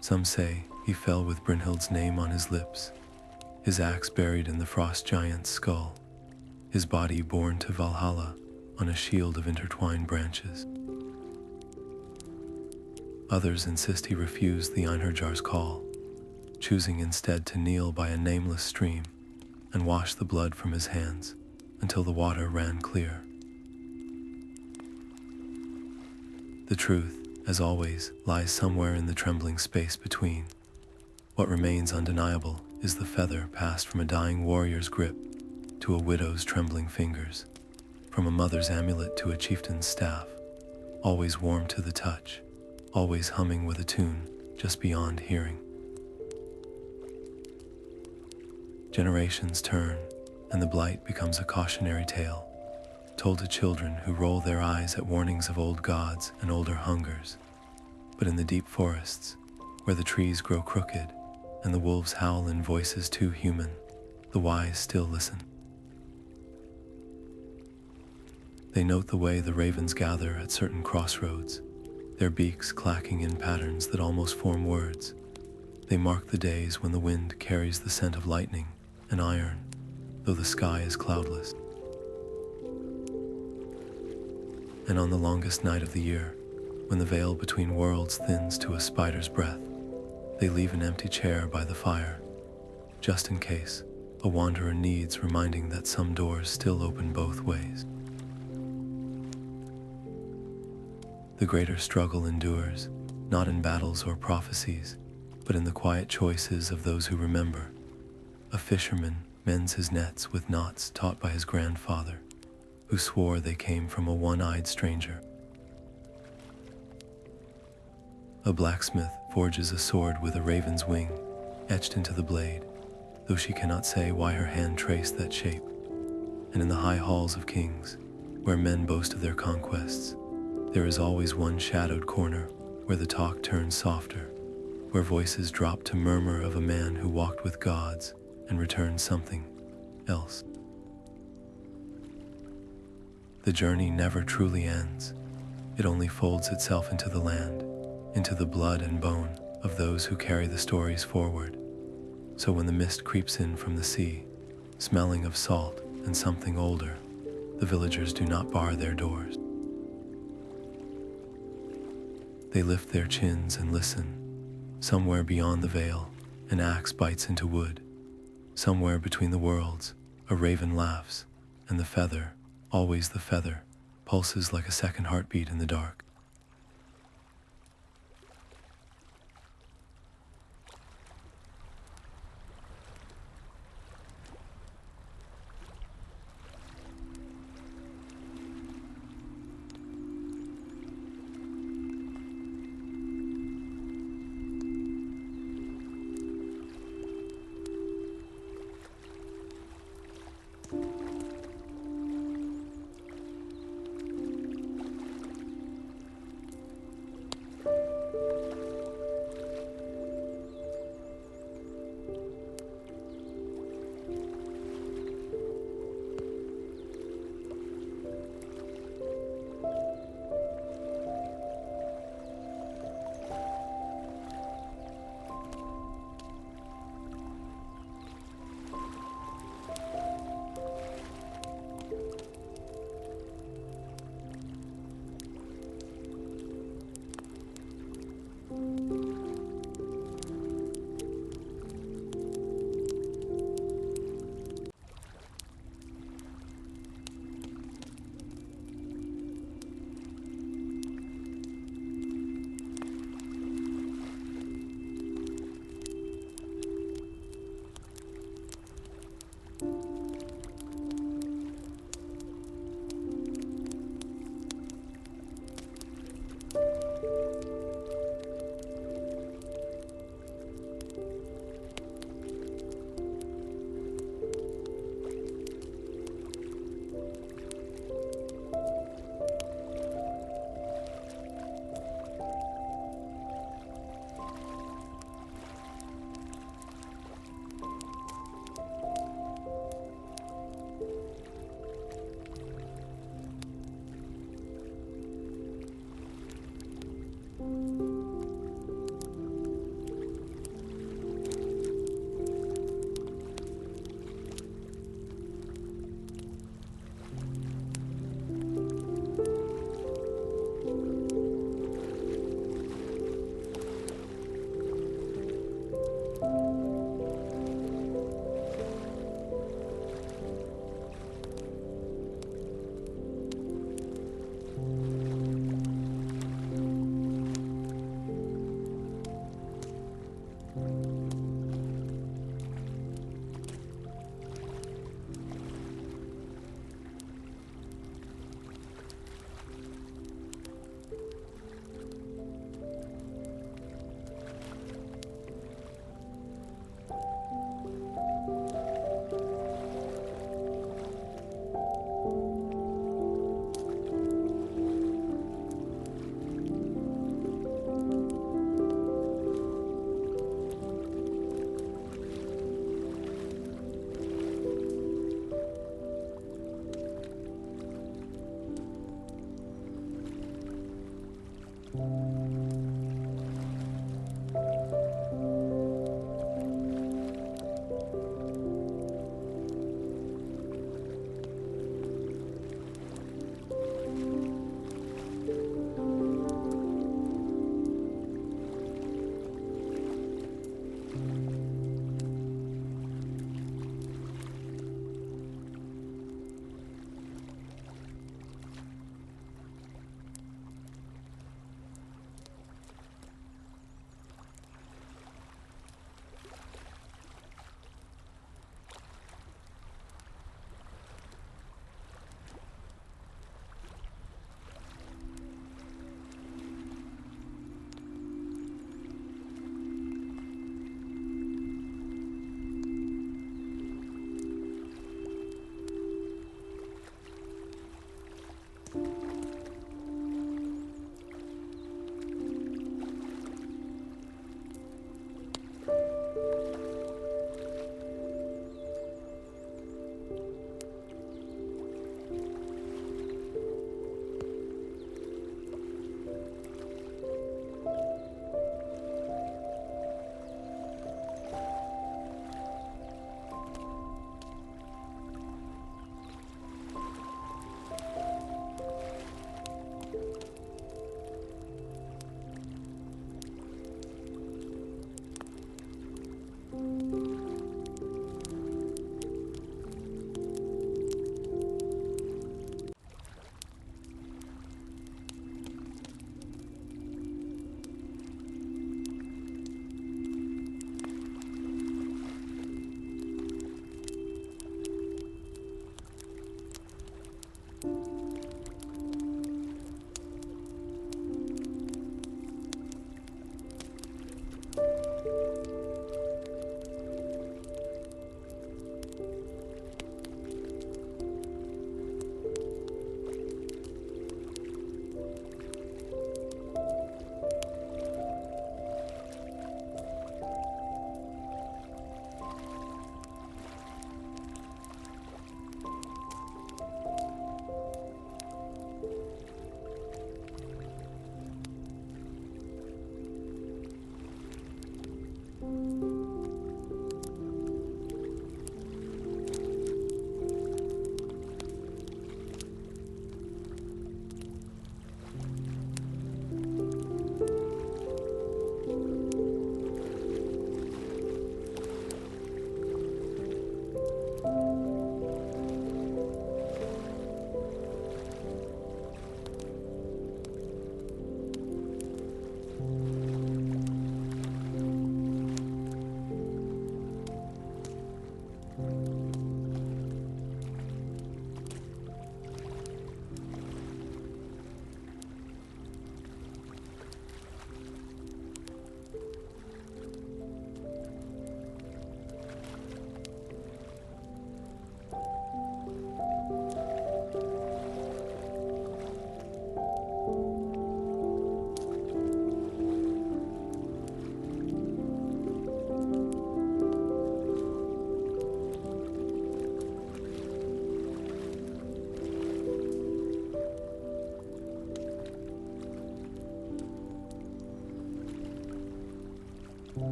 Speaker 1: Some say he fell with Brynhild's name on his lips, his axe buried in the frost giant's skull, his body borne to Valhalla on a shield of intertwined branches. Others insist he refused the einherjar's call, choosing instead to kneel by a nameless stream and wash the blood from his hands until the water ran clear. The truth, as always, lies somewhere in the trembling space between. What remains undeniable is the feather passed from a dying warrior's grip to a widow's trembling fingers, from a mother's amulet to a chieftain's staff, always warm to the touch, always humming with a tune just beyond hearing. Generations turn, and the blight becomes a cautionary tale, told to children who roll their eyes at warnings of old gods and older hungers. But in the deep forests, where the trees grow crooked and the wolves howl in voices too human, the wise still listen. They note the way the ravens gather at certain crossroads, their beaks clacking in patterns that almost form words. They mark the days when the wind carries the scent of lightning and iron, though the sky is cloudless. And on the longest night of the year, when the veil between worlds thins to a spider's breath, they leave an empty chair by the fire, just in case a wanderer needs reminding that some doors still open both ways. The greater struggle endures, not in battles or prophecies, but in the quiet choices of those who remember. A fisherman mends his nets with knots taught by his grandfather, who swore they came from a one-eyed stranger. A blacksmith forges a sword with a raven's wing etched into the blade, though she cannot say why her hand traced that shape. And in the high halls of kings, where men boast of their conquests, there is always one shadowed corner where the talk turns softer, where voices drop to murmur of a man who walked with gods and returned something else. The journey never truly ends. It only folds itself into the land, into the blood and bone of those who carry the stories forward. So when the mist creeps in from the sea, smelling of salt and something older, the villagers do not bar their doors. They lift their chins and listen. Somewhere beyond the veil, an axe bites into wood. Somewhere between the worlds, a raven laughs, and the feather, always the feather, pulses like a second heartbeat in the dark.